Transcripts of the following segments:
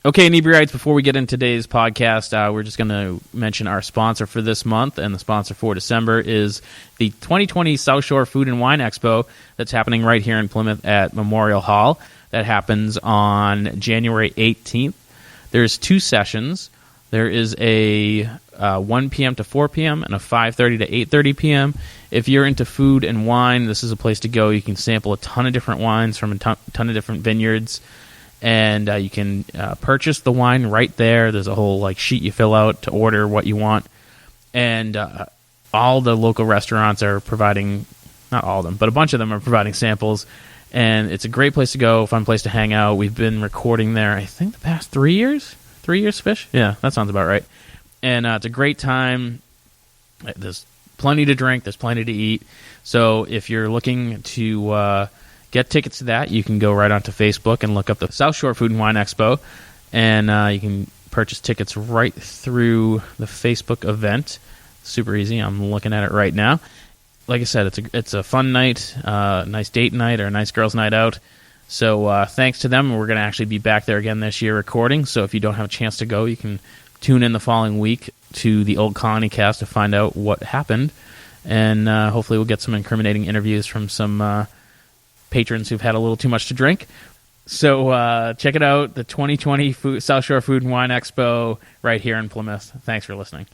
Okay, inebriates, before we get into today's podcast, we're just going to mention our sponsor for this month, and the sponsor for December is the 2020 South Shore Food and Wine Expo that's happening right here in Plymouth at Memorial Hall. That happens on January 18th. There's 2 sessions. There is a 1 p.m. to 4 p.m. and a 5:30 to 8:30 p.m. If you're into food and wine, this is a place to go. You can sample a ton of different wines from a ton of different vineyards. And you can purchase the wine right there. There's a whole sheet you fill out to order what you want. And all the local restaurants are providing, not all of them, but a bunch of them are providing samples. And it's a great place to go, fun place to hang out. We've been recording there, I think, the past 3 years. 3 years, Fish? Yeah, that sounds about right. And it's a great time. There's plenty to drink. There's plenty to eat. So if you're looking to get tickets to that, you can go right onto Facebook and look up the South Shore Food and Wine Expo, and you can purchase tickets right through the Facebook event. Super easy. I'm looking at it right now. Like I said, it's a fun night, nice date night or a nice girls' night out. So thanks to them, we're going to actually be back there again this year recording. So if you don't have a chance to go, you can tune in the following week to the Old Colony Cast to find out what happened, and hopefully we'll get some incriminating interviews from some patrons who've had a little too much to drink. So check it out, the 2020 South Shore Food and Wine Expo right here in Plymouth. Thanks for listening.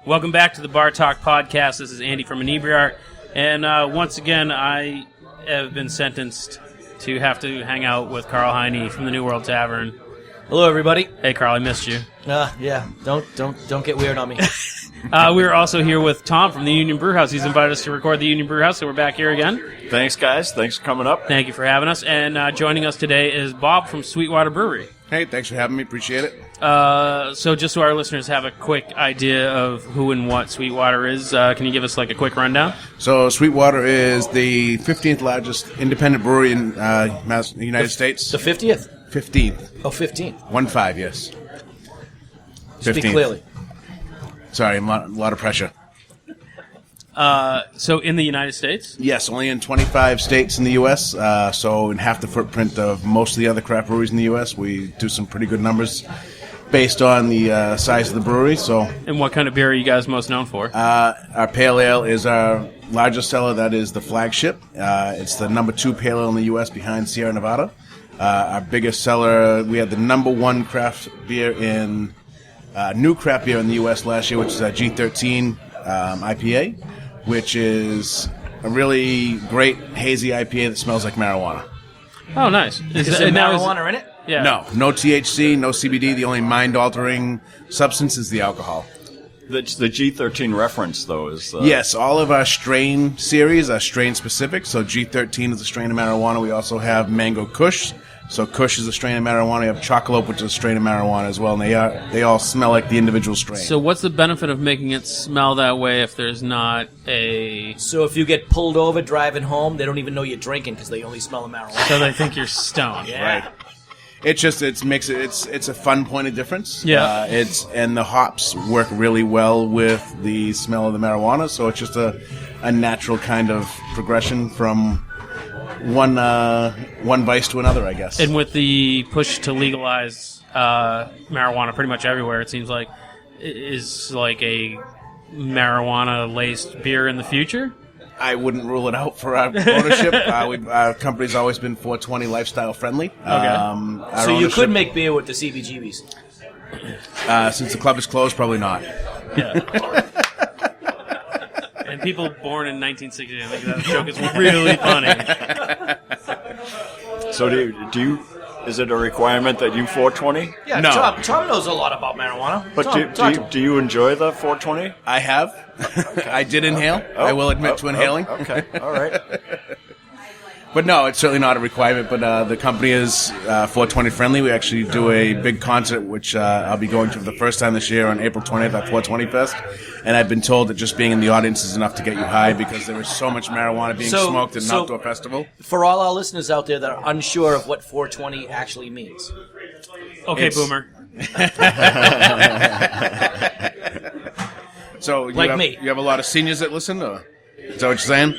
Welcome back to the Bar Talk Podcast. This is Andy from Inebriart, and once again, I have been sentenced to have to hang out with Karl Heine from the New World Tavern. Hello, everybody. Hey, Karl, I missed you. Yeah. Don't get weird on me. We're also here with Tom from the Union Brewhouse. He's invited us to record the Union Brewhouse, so we're back here again. Thanks, guys. Thanks for coming up. Thank you for having us. And joining us today is Bob from Sweetwater Brewery. Hey, thanks for having me. Appreciate it. So just so our listeners have a quick idea of who and what Sweetwater is, can you give us a quick rundown? So Sweetwater is the 15th largest independent brewery in the United States. The 50th? 15th. Oh, 15th. 1-5, yes. Speak clearly. Sorry, a lot of pressure. So in the United States? Yes, only in 25 states in the U.S., so in half the footprint of most of the other craft breweries in the U.S. We do some pretty good numbers based on the size of the brewery. And what kind of beer are you guys most known for? Our Pale Ale is our largest seller. That is the flagship. It's the number 2 Pale Ale in the U.S. behind Sierra Nevada. Our biggest seller, we had the number 1 craft beer in new craft beer in the U.S. last year, which is our G13 IPA, which is a really great hazy IPA that smells like marijuana. Oh, nice. Is there marijuana in it? Yeah. No THC, no CBD. The only mind-altering substance is the alcohol. The G13 reference, though, is... Yes, all of our strain series are strain-specific. So G13 is a strain of marijuana. We also have Mango Kush. So Kush is a strain of marijuana. We have Chocolate, which is a strain of marijuana as well. And they all smell like the individual strain. So what's the benefit of making it smell that way if there's not a... So if you get pulled over driving home, they don't even know you're drinking because they only smell the marijuana. So they think you're stoned. Yeah. Right. It's a fun point of difference. Yeah. And the hops work really well with the smell of the marijuana, so it's just a natural kind of progression from one vice to another, I guess. And with the push to legalize marijuana pretty much everywhere, it seems like is like a marijuana-laced beer in the future? I wouldn't rule it out for our ownership. Our company's always been 420 lifestyle friendly. Okay. So you could make beer with the CBGBs? Since the club is closed, probably not. Yeah. And people born in 1960, I think that joke is really funny. So do you Is it a requirement that you 420? Yeah, No. Tom knows a lot about marijuana. But Tom, talk to him. do you enjoy the 420? I have. I did inhale. I will admit to inhaling. Okay, all right. But no, it's certainly not a requirement. But the company is 420 friendly. We actually do a big concert, which I'll be going to for the first time this year on April 20th at 420 Fest. And I've been told that just being in the audience is enough to get you high because there is so much marijuana being smoked at an outdoor festival. For all our listeners out there that are unsure of what 420 actually means. Okay, Boomer. So me. You have a lot of seniors that listen, or is that what you're saying?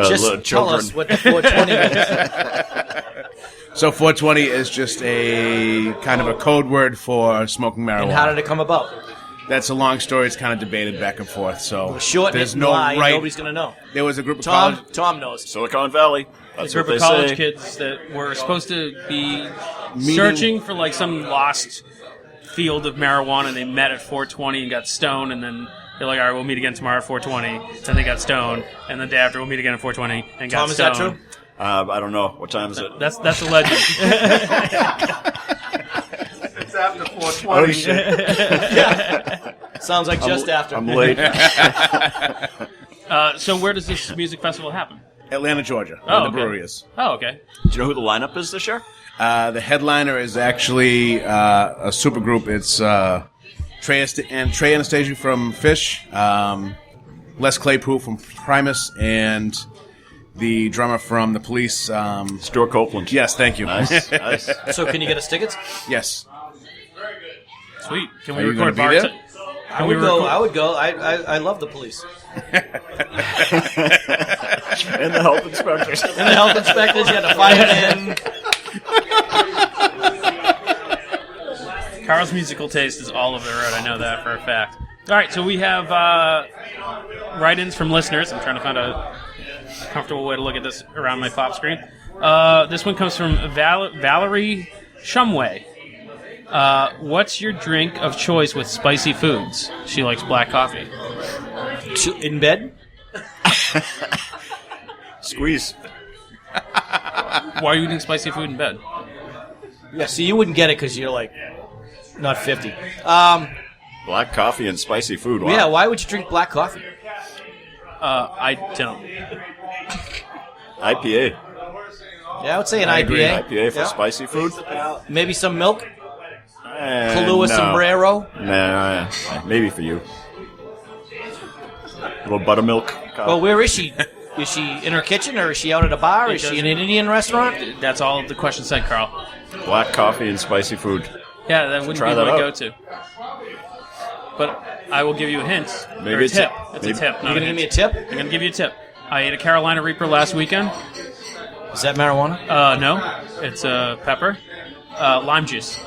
Just tell children. us what the 420 is. So 420 is just a kind of a code word for smoking marijuana. And how did it come about? That's a long story. It's kind of debated back and forth. So Short there's and no lie, right. nobody's going to know. There was a group of college. Tom knows. Silicon Valley. A That's group what of they college say. kids that were supposed to be searching for like some lost field of marijuana, and they met at 420 and got stoned, and then they're like, all right, we'll meet again tomorrow at 420. Then they got stoned, and the day after we'll meet again at 420 and got Tom, is stoned. that true? I don't know. What time is it? That's a legend. It's after 420. Oh, shit. Sounds like just after. I'm late. So where does this music festival happen? Atlanta, Georgia, Oh, where the okay. brewery is. Oh, okay. Do you know who the lineup is this year? The headliner is actually a super group. It's Trey Anastasia from Fish, Les Claypool from Primus, and the drummer from The Police. Stuart Copeland. Yes, thank you. Nice, nice. So can you get us tickets? Yes. Sweet. Can Are we you record gonna be there? I would go. I would go. I love the police. And the health inspectors. And the health inspectors, you had to firemen. Karl's musical taste is all over the road. I know that for a fact. All right, so we have write-ins from listeners. I'm trying to find a comfortable way to look at this around my pop screen. This one comes from Valerie Shumway. What's your drink of choice with spicy foods? She likes black coffee. In bed? Squeeze. Why are you eating spicy food in bed? Yeah, see, you wouldn't get it because you're like not 50. Black coffee and spicy food. Wow. Yeah, why would you drink black coffee? I don't. IPA. Yeah, I would say an agree. IPA. IPA for Yeah. spicy food. Maybe some milk. No. Kahlua sombrero. Nah, maybe for you. A little buttermilk. Well, where is she? Is she in her kitchen or is she out at a bar? Is she in an Indian restaurant? That's all the question said, Karl. Black coffee and spicy food. Yeah, that wouldn't Try be that my out. go-to. But I will give you a hint. Maybe or a it's tip. a- It's maybe- a tip. You gonna give me a tip? I'm going to give you a tip. I ate a Carolina Reaper last weekend. Is that marijuana? No, it's pepper. Lime juice.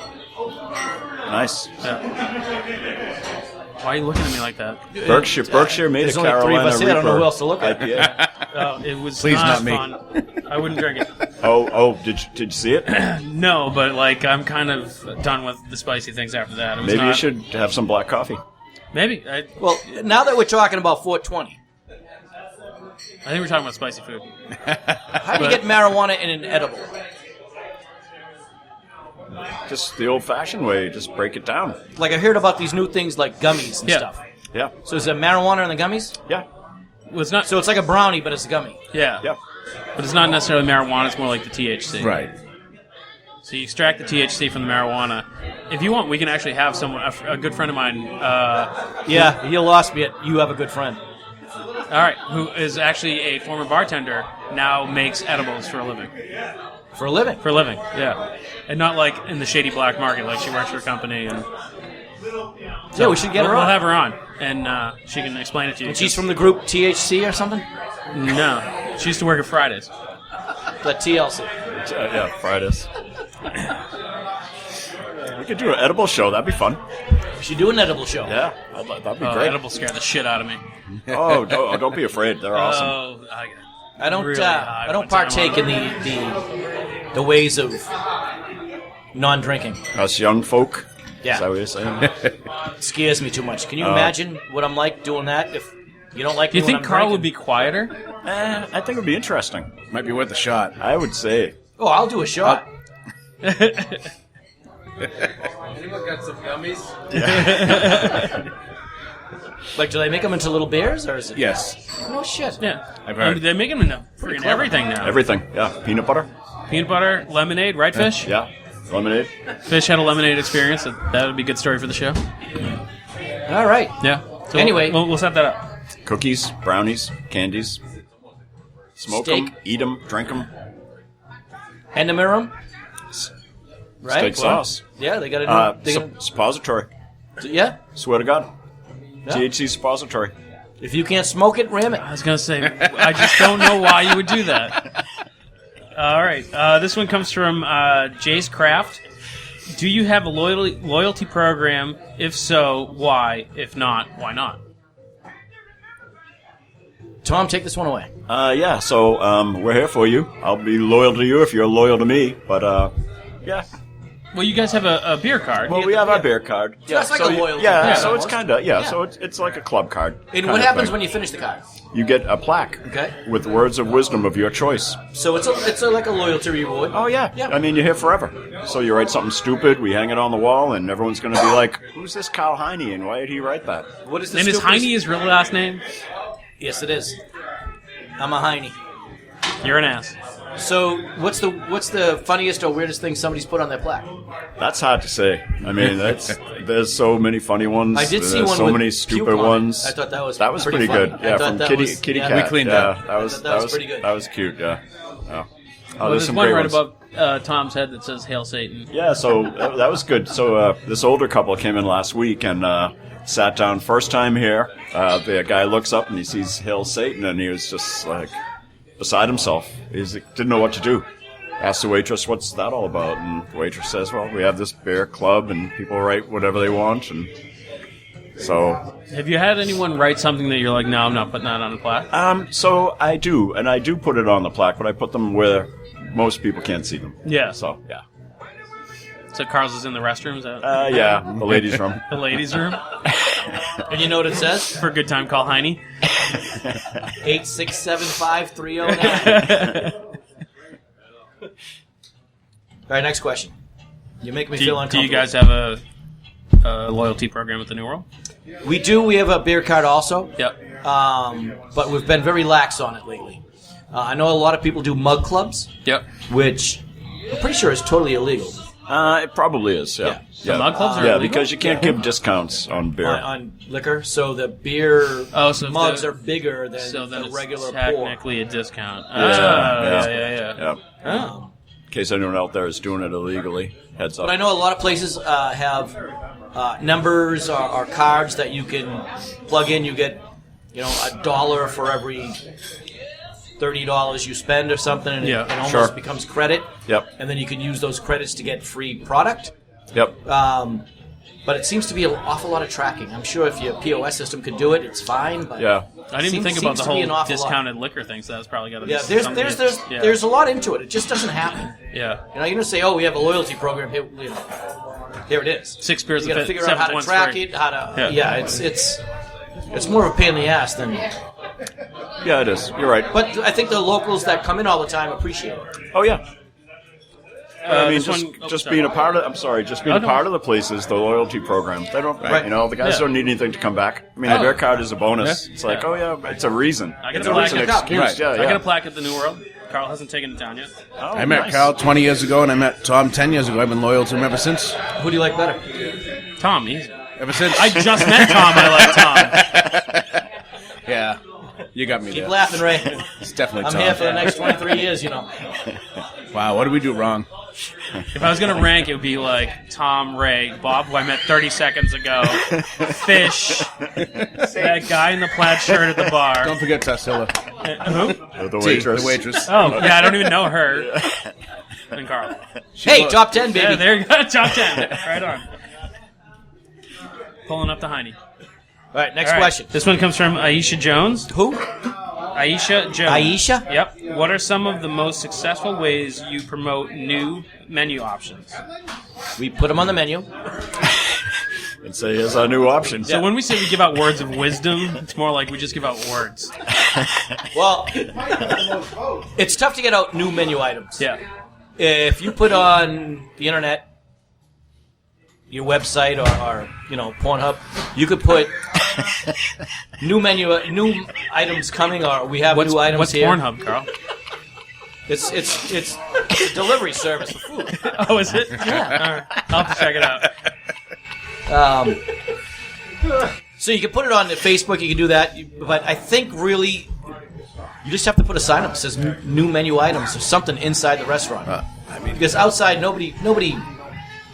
Nice. Yeah. Why are you looking at me like that? Berkshire made There's a only three of Carolina us here. I don't know Reaper who else to look at. IPA. It was Please not not me. fun. I wouldn't drink it. Oh, did you see it? No, but like I'm kind of done with the spicy things after that. It was Maybe you not- should have some black coffee. Maybe. Well, now that we're talking about 420, I think we're talking about spicy food. how do you get marijuana in an edible? Just the old-fashioned way. Just break it down. Like I heard about these new things like gummies and Yeah. stuff. Yeah. So is there marijuana in the gummies? Yeah. Well, it's not. So it's like a brownie, but it's a gummy. Yeah. Yeah. But it's not necessarily marijuana. It's more like the THC. Right. So you extract the THC from the marijuana. If you want, we can actually have someone, a good friend of mine. Yeah, you lost me at you have a good friend. All right, who is actually a former bartender, now makes edibles for a living. For a living. For a living, yeah. And not like in the shady black market, like she works for a company. And Yeah, we should get her We'll on. have her on, and she can explain it to you. And she's from the group THC or something? No, she used to work at Fridays. The TLC. Yeah, Fridays. We could do an edible show. That'd be fun. We should do an edible show. Yeah, that'd be Oh, great. edibles scare the shit out of me. Oh, don't be afraid. They're awesome. Oh, I don't. Really high I don't one time partake on in the ways of non-drinking. Us young folk. Yeah. Is that what you're saying? It scares me too much. Can you imagine what I'm like doing that? If you don't like Do you me when think I'm Karl would drinking? be quieter? I think it would be interesting. Might be worth a shot. I would say. Oh, I'll do a shot. Anyone got some gummies? Like, do they make them into little beers, or is it? Yes. No shit. Yeah. I've heard. They make them into freaking everything now. Everything. Yeah. Peanut butter. Peanut butter, lemonade, right, Fish? Yeah. Lemonade. Fish had a lemonade experience. That would be a good story for the show. All right. Yeah. So Anyway. we'll set that up. Cookies, brownies, candies. Smoke Steak. them, eat them, drink them. Endemirum. Right. Steak sauce. Yeah, they got to do. Suppository. Yeah. Swear to God. Yeah. THC suppository. If you can't smoke it, ram it. I was going to say, I just don't know why you would do that. All right. This one comes from Jace Craft. Do you have a loyalty program? If so, why? If not, why not? Tom, take this one away. Yeah, so we're here for you. I'll be loyal to you if you're loyal to me. But, yeah. Well, you guys have a beer card. Well, we have our beer card. That's like a loyalty Yeah, card, so it's almost. kind of, Yeah. so it's like a club card. And kind what of happens thing. when you finish the card? You get a plaque Okay. with words of wisdom of your choice. So it's like a loyalty reward. Oh, yeah. Yeah. I mean, you're here forever. So you write something stupid, we hang it on the wall, and everyone's going to be like, who's this Karl Heine, and why did he write that? What is the And is stupidest- Heine his real last name? Yes, it is. I'm a Heine. You're an ass. So what's the funniest or weirdest thing somebody's put on their plaque? That's hard to say. I mean, there's so many funny ones. I did see There's one so with many puke stupid on it. ones. I thought that was pretty funny. good. I Yeah, thought from that Kitty was- Kitty yeah. Cat. We cleaned yeah, up. That was that was pretty good. That was cute. Yeah. Oh, Well, there's there's some one great right ones. above Tom's head that says "Hail Satan." Yeah, so that was good. So this older couple came in last week and sat down first time here. The guy looks up and he sees Hail Satan, and he was just like beside himself. He didn't know what to do. Asked the waitress, what's that all about? And the waitress says, well, we have this beer club and people write whatever they want. And so Have you had anyone write something that you're like, no, I'm not putting that on a plaque? so I do, and I do put it on the plaque, but I put them where most people can't see them. Yeah. So, yeah. So Carl's is in the restrooms at Yeah, the ladies' room. the ladies' room And you know what it says? for a good time. Call Heine. 8675309. All right, next question. You make me feel Do uncomfortable. you guys have a loyalty program with the New World? We do. We have a beer card also. Yep. But we've been very lax on it lately. I know a lot of people do mug clubs, Yep. which I'm pretty sure is totally illegal. It probably is, yeah. The mug clubs are Yeah, illegal? because you can't give discounts on beer. On liquor, so the beer so mugs the- are bigger than So then the it's regular pour. technically a discount. Yeah. Yeah. Oh. In case anyone out there is doing it illegally, heads up. But I know a lot of places have numbers or cards that you can plug in. You get, $1 for every $30 you spend or something, and Yeah, it almost sure. becomes credit. Yep. And then you can use those credits to get free product. Yep. But it seems to be an awful lot of tracking. I'm sure if your POS system could do it, it's fine. But Yeah. I didn't even think about the seems to be an whole awful lot. discounted liquor thing, so that's probably got to be Yeah, something. there's a lot into it. It just doesn't happen. Yeah. You don't say, "Oh, we have a loyalty program here." Here it is. 6 beers You got to of figure out how to one's track free. it. How to Yeah. it's more of a pain in the ass than. Yeah, it is. You're right. But I think the locals that come in all the time appreciate it. Oh, yeah. I mean, this one- just being a part of. I'm sorry, just being a no. part of the place is the loyalty program. They don't, Right. the guys Yeah. don't need anything to come back. I mean, the beer card is a bonus. Yeah. It's like, Yeah. it's a reason. I get It's a always plaque an at- excuse. Right. Yeah, I yeah. got a plaque at the New World. Carl hasn't taken it down yet. Oh, I met nice. Karl 20 years ago, and I met Tom 10 years ago. I've been loyal to him ever since. Who do you like better? Tom, easy. Ever since. I just met Tom. I like Tom. Yeah. You got me Keep there. laughing, Ray. It's definitely I'm Tom. here for the next 23 years. Wow, what did we do wrong? If I was going to rank, it would be like Tom, Ray, Bob, who I met 30 seconds ago, Fish, that guy in the plaid shirt at the bar. Don't forget Tassila. Who? The T, waitress. the waitress. Oh, yeah, I don't even know her. And Carl. Hey, top 10, baby. Yeah, there you go. Top 10. Right on. Pulling up the Heine. All right, next All right. question. This one comes from Aisha Jones. Who? Aisha Jones. Aisha? Yep. What are some of the most successful ways you promote new menu options? We put them on the menu. And say, here's our new option. So when we say we give out words of wisdom, it's more like we just give out words. Well, it's tough to get out new menu items. Yeah. if you put on the internet, your website or Pornhub, you could put new items coming, or we have new items what's here. What's Pornhub, Karl? It's a delivery service for food. Oh, is it? Yeah. I'll have to check it out. So you can put it on Facebook. You can do that, but I think really you just have to put a sign up that says new menu items or something inside the restaurant. Because outside nobody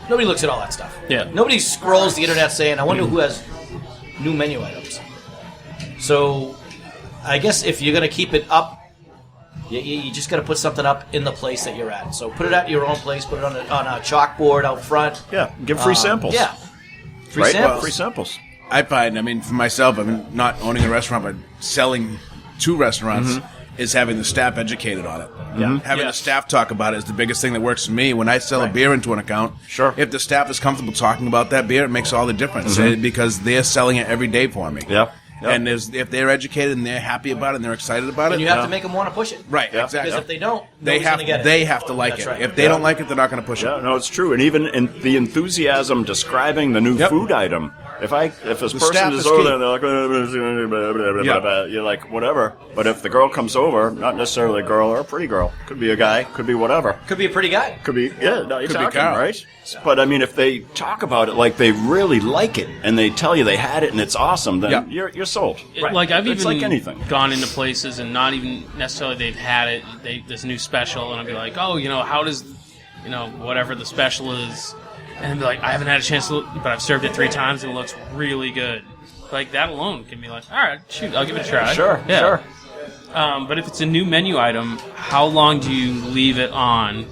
looks at all that stuff. Yeah. Nobody scrolls the internet saying, "I wonder who has new menu items." So I guess if you're going to keep it up, you just got to put something up in the place that you're at. So put it at your own place. Put it on a chalkboard out front. Yeah, give free samples. Yeah, free Right? samples. Free samples. I find, for myself, not owning a restaurant, but selling to restaurants, is having the staff educated on it. Yeah. Having the staff talk about it is the biggest thing that works for me. When I sell a beer into an account, Sure. if the staff is comfortable talking about that beer, it makes all the difference because they're selling it every day for me. Yeah. And if they're educated and they're happy about it and they're excited about it, And you have to make them want to push it. right, Yeah. exactly. Because if they don't, They nobody's gonna get it. have to like That's it. right. If they don't like it, they're not going to push Yeah, it. no, it's true. And even in the enthusiasm describing the new Yep. food item, if this staff person is is over key. there, and they're like, you're like, whatever. But if the girl comes over, not necessarily a girl or a pretty girl, could be a guy, could be whatever. Could be a pretty guy. Could be, yeah, no, you're Could be talking, Karl. right? But I mean, if they talk about it like they really like it, and they tell you they had it and it's awesome, then Yeah. you're sold. Like I've It's even like anything. gone into places and not even necessarily they've had it. This new special, and I'll be like, oh, how does, whatever the special is, and I'll be like, I haven't had a chance to look, but I've served it 3 times and it looks really good. Like that alone can be like, all right, shoot, I'll give it a try. Sure, yeah. sure. But if it's a new menu item, how long do you leave it on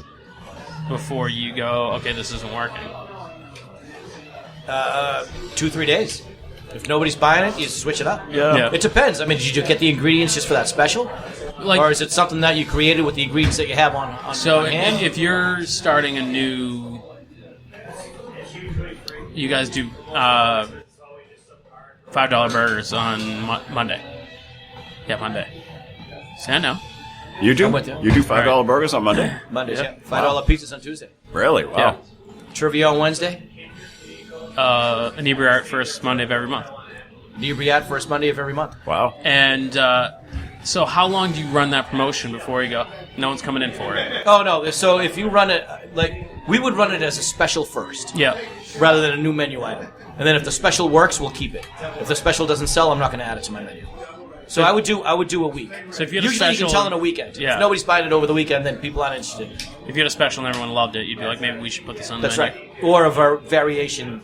before you go, okay, this isn't working? 2-3 days. If nobody's buying it, you switch it up. Yeah. It depends. I mean, did you get the ingredients just for that special? Or is it something that you created with the ingredients that you have on So hand? if you're starting a new, you guys do $5 burgers on Monday. Yeah, Monday. Say no. You do? I'm with you. You do $5 burgers on Monday? Mondays, yeah. $5 pizzas on Tuesday. Really? Wow. Yeah. Trivia on Wednesday. Inebriate first Monday of every month. Inebriate first Monday of every month. Wow. And so how long do you run that promotion before you go, no one's coming in for it? Oh, no. So if you run it, we would run it as a special first. Yeah. Rather than a new menu item. And then if the special works, we'll keep it. If the special doesn't sell, I'm not going to add it to my menu. So I would do a week. So if you had a Usually special, you can tell in a weekend. Yeah. If nobody's buying it over the weekend, then people aren't interested. If you had a special and everyone loved it, you'd be like, maybe we should put this on the That's menu. right. Or a variation,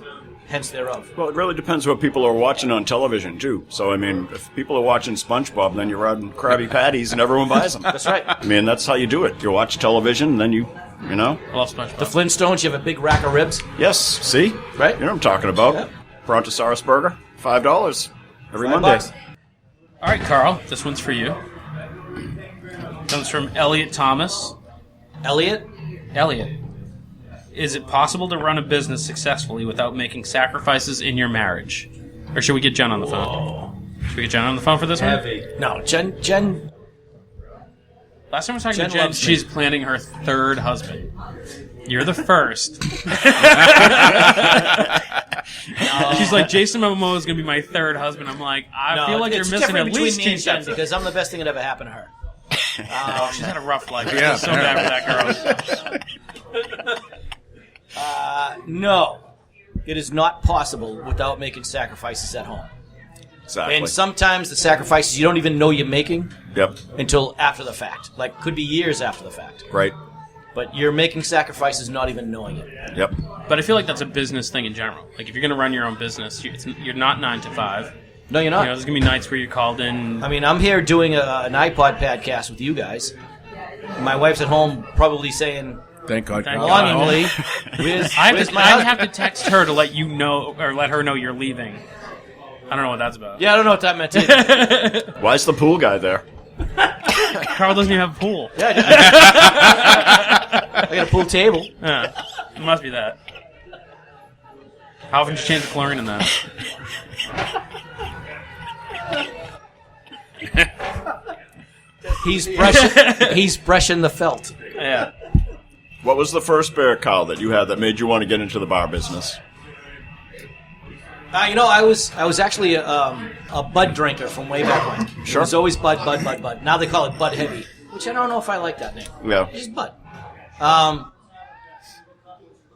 hence thereof. Well, it really depends what people are watching on television, too. So, I mean, if people are watching SpongeBob, then you're on Krabby Patties and everyone buys them. That's right. I mean, that's how you do it. You watch television, and then you know. I love SpongeBob. The Flintstones, you have a big rack of ribs. Yes, see? Right. You know what I'm talking about. Yeah. Brontosaurus burger, $5 every Monday. $5. All right, Karl, this one's for you. Comes from Elliot Thomas. Elliot? Elliot, is it possible to run a business successfully without making sacrifices in your marriage? Or should we get Jen on the phone? Should we get Jen on the phone for this one? No, Jen. Last time I was talking Jen to Jen, loves me. she's planning her 3rd husband. You're the first. She's like, Jason Momoa is going to be my 3rd husband. I'm like, I feel like you're it's missing different at between least me 2 and Jen steps. because I'm the best thing that ever happened to her. Oh, she's had a rough life. I Yeah. feel so bad for that girl. No, it is not possible without making sacrifices at home. Exactly. And sometimes the sacrifices you don't even know you're making Yep. until after the fact. Like, could be years after the fact. Right. But you're making sacrifices not even knowing it. Yep. But I feel like that's a business thing in general. Like, if you're going to run your own business, you're not 9 to 5. No, you're not. There's going to be nights where you're called in. I mean, I'm here doing an iPod podcast with you guys. My wife's at home probably saying Thank God. Thank Karl. God. longingly, where's I my have husband? to text her to let you know, or let her know you're leaving. I don't know what that's about. Yeah, I don't know what that meant either. Why is the pool guy there? Karl doesn't even have a pool. I got a pool table. Yeah, it must be that. How often do you change the chlorine in that? He's brushing the felt. Yeah. What was the first beer, Karl, that you had that made you want to get into the bar business? I was actually a Bud drinker from way back when. Sure. It was always Bud. Now they call it Bud Heavy, which I don't know if I like that name. Yeah. It's just Bud. And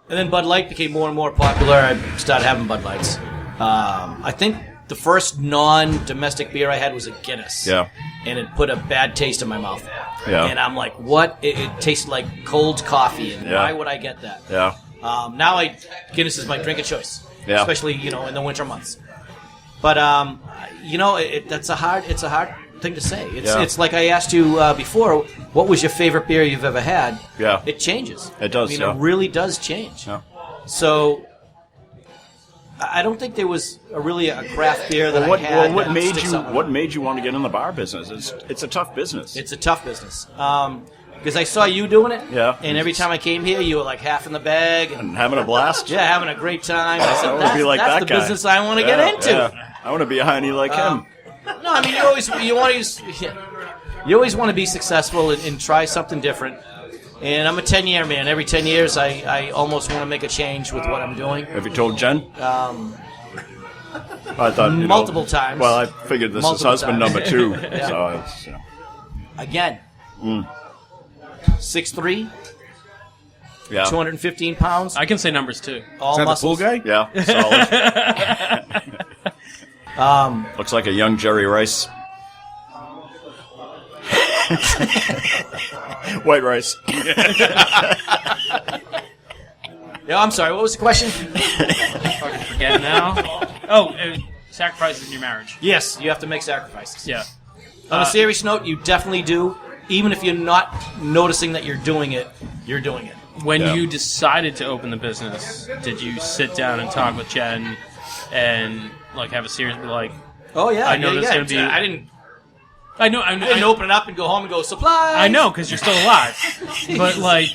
then Bud Light became more and more popular. I started having Bud Lights. I think the first non-domestic beer I had was a Guinness. Yeah. And it put a bad taste in my mouth. Yeah. And I'm like, what? It tasted like cold coffee, and Yeah. why would I get that? Yeah. Now Guinness is my drink of choice. Yeah. Especially, in the winter months. But, it's a hard thing to say. It's like I asked you before, what was your favorite beer you've ever had? Yeah. It changes. It does, yeah. It really does change. Yeah. So, I don't think there was really a craft beer that I had. What that made sticks you? out. What made you want to get in the bar business? It's a tough business. It's a tough business. Because I saw you doing it. Yeah. And every time I came here, you were like half in the bag. And, And having a blast. yeah, having a great time. I said, I want to be like that's that the guy. business I want to Yeah, get into. yeah. I want to be a hiney like him. No, I mean you always want to be successful and try something different. And I'm a 10-year man. Every 10 years, I almost want to make a change with what I'm doing. Have you told Jen? I thought multiple times. Well, I figured this is Multiple husband times. number 2. Yeah. So it's, Again, 6'3", yeah, 215 pounds, I can say numbers too. all Is that the muscles. pool guy? yeah, solid. Looks like a young Jerry Rice. White rice. Yeah, I'm sorry. What was the question? Fucking forget now. Oh, sacrifices in your marriage. Yes, you have to make sacrifices. Yeah. On a serious note, you definitely do. Even if you're not noticing that you're doing it, you're doing it. When Yeah. you decided to open the business, did you sit down and talk with Jen and like have a serious like? Oh yeah, I know yeah, there's yeah. gonna be- I didn't I know. open it up and go home and go supplies. I know because you're still alive. But like,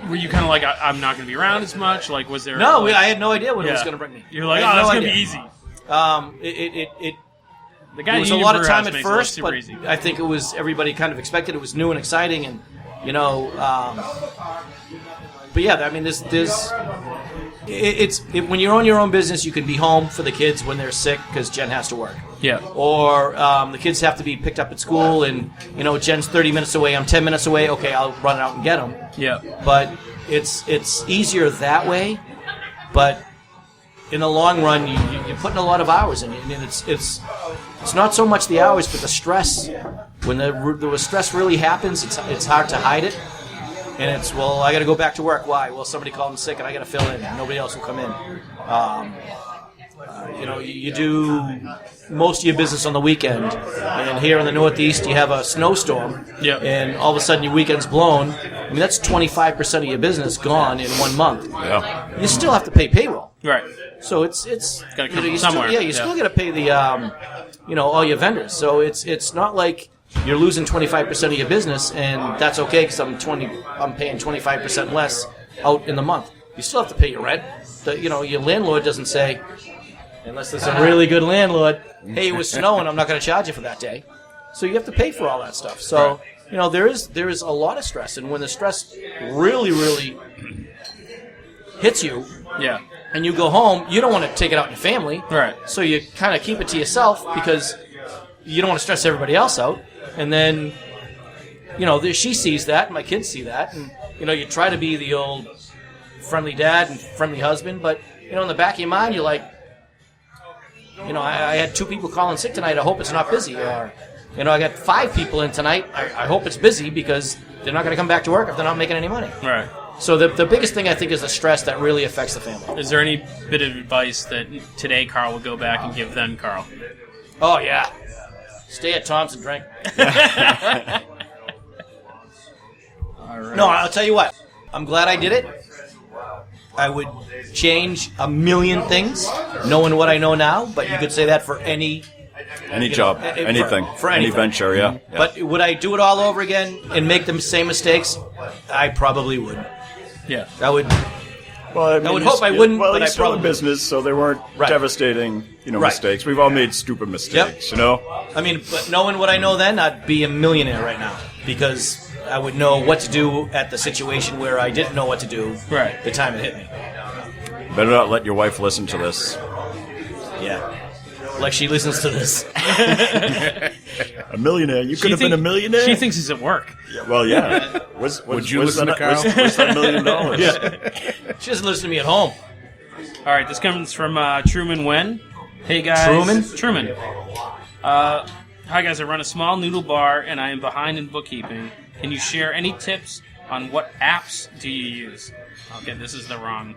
were you kind of like, I'm not going to be around as much? Like, was there? No, like, I had no idea what it was yeah. going to bring me. You're like, I oh, had that's no going to idea. be easy. The guy It at was a Union lot of time Brewhouse at makes it look first, super but easy. I think it was everybody kind of expected. It was new and exciting, and but yeah, I mean, when you own your own business, you can be home for the kids when they're sick because Jen has to work. Yeah. Or the kids have to be picked up at school, and Jen's 30 minutes away, I'm 10 minutes away. Okay, I'll run out and get them. Yeah. But it's easier that way. But in the long run, you're putting a lot of hours in it, and it's not so much the hours, but the stress. When the stress really happens, it's hard to hide it. And it's, well, I got to go back to work. Why? Well, somebody called in sick, and I got to fill in. Nobody else will come in. You do most of your business on the weekend, and here in the Northeast, you have a snowstorm, Yep. and all of a sudden your weekend's blown. I mean, that's 25% of your business gone in 1 month. Yeah. You still have to pay payroll. Right. So it's gotta come you from still, somewhere. yeah, you still got to pay the all your vendors. So it's not like you're losing 25% of your business, and that's okay because I'm paying 25% less out in the month. You still have to pay your rent. Your landlord doesn't say, unless there's a really good landlord, hey, it was snowing, I'm not going to charge you for that day. So you have to pay for all that stuff. So there is a lot of stress, and when the stress really, really hits you, Yeah. and you go home, you don't want to take it out on your family. Right. So you kind of keep it to yourself because you don't want to stress everybody else out. And then, she sees that, my kids see that, and, you try to be the old friendly dad and friendly husband, but, in the back of your mind, you're like, I had 2 people calling sick tonight, I hope it's not busy. Or, I got 5 people in tonight, I hope it's busy because they're not going to come back to work if they're not making any money. Right. So the biggest thing I think is the stress that really affects the family. Is there any bit of advice that today Karl would go back and give then Karl? Oh, yeah. Stay at Tom's and drink. All right. No, I'll tell you what. I'm glad I did it. I would change a million things, knowing what I know now, but you could say that for any job, anything, for any anything. venture, yeah. Yeah. But would I do it all over again and make the same mistakes? I probably would. Yeah. I would. Well, I would hope I wouldn't, Well, but he's I still in probably- business, so they weren't Right. devastating, Right. mistakes. We've all made stupid mistakes, Yep. you know. I mean, but knowing what I know then, I'd be a millionaire right now because I would know what to do at the situation where I didn't know what to do. Right. The time it hit me. Better not let your wife listen to this. Yeah. Like she listens to this. A millionaire. You could have been a millionaire. She thinks he's at work. Well, yeah. Would you listen to Karl? Where's that $1 million? Yeah. She doesn't listen to me at home. All right, this comes from Truman Wen. Hey, guys. Truman. Hi, guys. I run a small noodle bar, and I am behind in bookkeeping. Can you share any tips on what apps do you use? Okay, this is the wrong.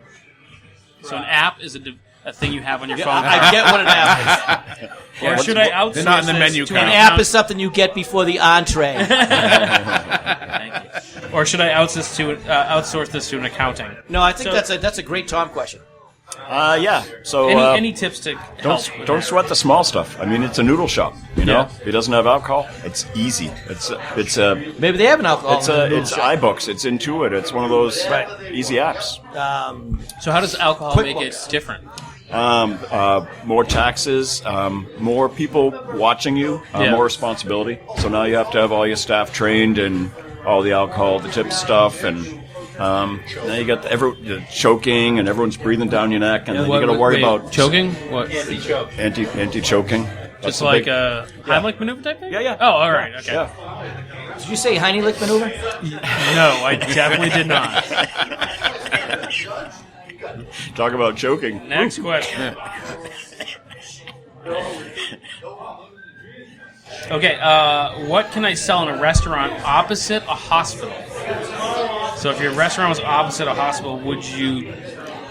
So an app is a thing you have on your phone. I get what an app is. Or should I outsource They're not in the menu to An an app is something you get before the entree. Thank you. Or should I outsource this to an accounting? No, I think that's a great Tom question. Yeah. So Any tips to help? don't sweat the small stuff. I mean, it's a noodle shop. You know, Yeah. if it doesn't have alcohol, it's easy. It's Maybe they have an alcohol. it's in the it's shop. iBooks. It's Intuit. It's one of those easy apps. So how does alcohol Quick make books. it different? More taxes, more people watching you, Yeah. more responsibility. So now you have to have all your staff trained and all the alcohol, the tip stuff, and now you got the choking and everyone's breathing down your neck, and then you got to worry about choking. What? anti-choking. Just like a Heimlich maneuver type thing? Yeah. Oh, all right. Okay. Yeah. Did you say Heimlich maneuver? No, I definitely did not. Talk about choking. Next question. Okay, what can I sell in a restaurant opposite a hospital? So if your restaurant was opposite a hospital, would you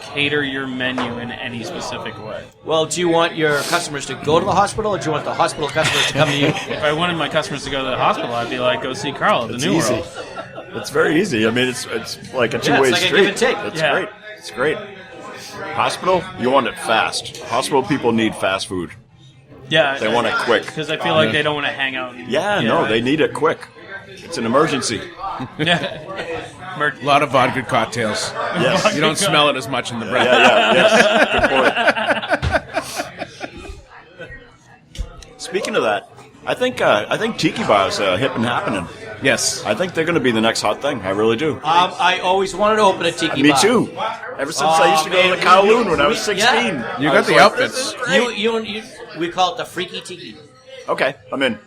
cater your menu in any specific way? Well, do you want your customers to go to the hospital, or do you want the hospital customers to come to you? If I wanted my customers to go to the hospital, I'd be like, go see Karl at the It's New easy. World. It's very easy. I mean, it's like a two-way like a street. give and take. It's Yeah. great. It's great. Hospital, you want it fast. Hospital people need fast food. Yeah, They want it quick. because I feel like they don't want to hang out. No, they need it quick. It's an emergency. Yeah. A lot of vodka cocktails. Yes. You don't smell it as much in the breath. Yes. Good point. Speaking of that, I think tiki bars are hip and happening. Yes. I think they're going to be the next hot thing. I really do. I always wanted to open a tiki Me bar. too. Ever since I used to go to the Kowloon when I was 16. Yeah. You I got was the like, outfits. this is great. You, we call it the freaky tiki. Okay, I'm in.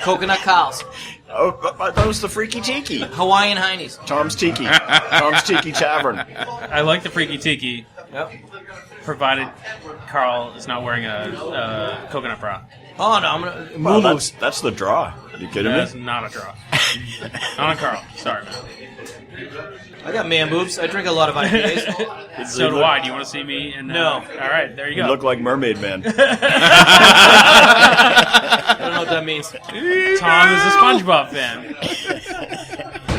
Coconut Karls. Oh, but that was the Freaky Tiki. Hawaiian Heinies. Tom's Tiki. Tom's Tiki Tavern. I like the Freaky Tiki, Yep. provided Karl is not wearing a coconut bra. Oh, no, I'm going to... Well, that's the draw. Are you kidding That's me? not a draw. Not a Karl. Sorry, man. I got man boobs. I drink a lot of IPAs. So do I. Do you want to see me? No. All right, there you You go. look like Mermaid Man. I don't know what that means. Tom is a SpongeBob fan.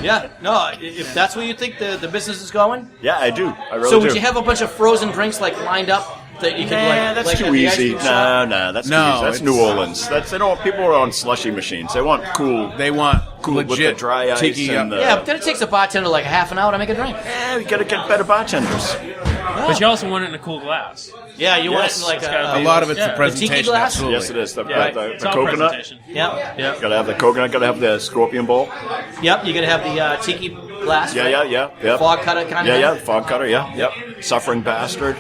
Yeah, no, if that's where you think the business is going. Yeah, I do. I really So do. would you have a bunch of frozen drinks like lined up that you could That's like too at the ice easy. cream shop? No, that's No, too easy. That's it's- New Orleans. They don't. People are on slushy machines. They want cool. They want Cool with legit the dry ice tiki. and the- Yeah, but then it takes a bartender like a half an hour to make a drink. You gotta get better bartenders. But you also want it in a cool glass. Yeah, you Yes, want it in like it's gotta A be- lot of it's Yeah. the The presentation. tiki glass? Absolutely. Yes, it is. The, Yeah, the it's all coconut. presentation. Yep. Yeah. Gotta have the coconut. Gotta have the scorpion bowl. Yep, you gotta have the tiki glass. right? Yeah. Fog cutter kind of Yeah, thing. fog cutter. Yeah, yep. Suffering bastard.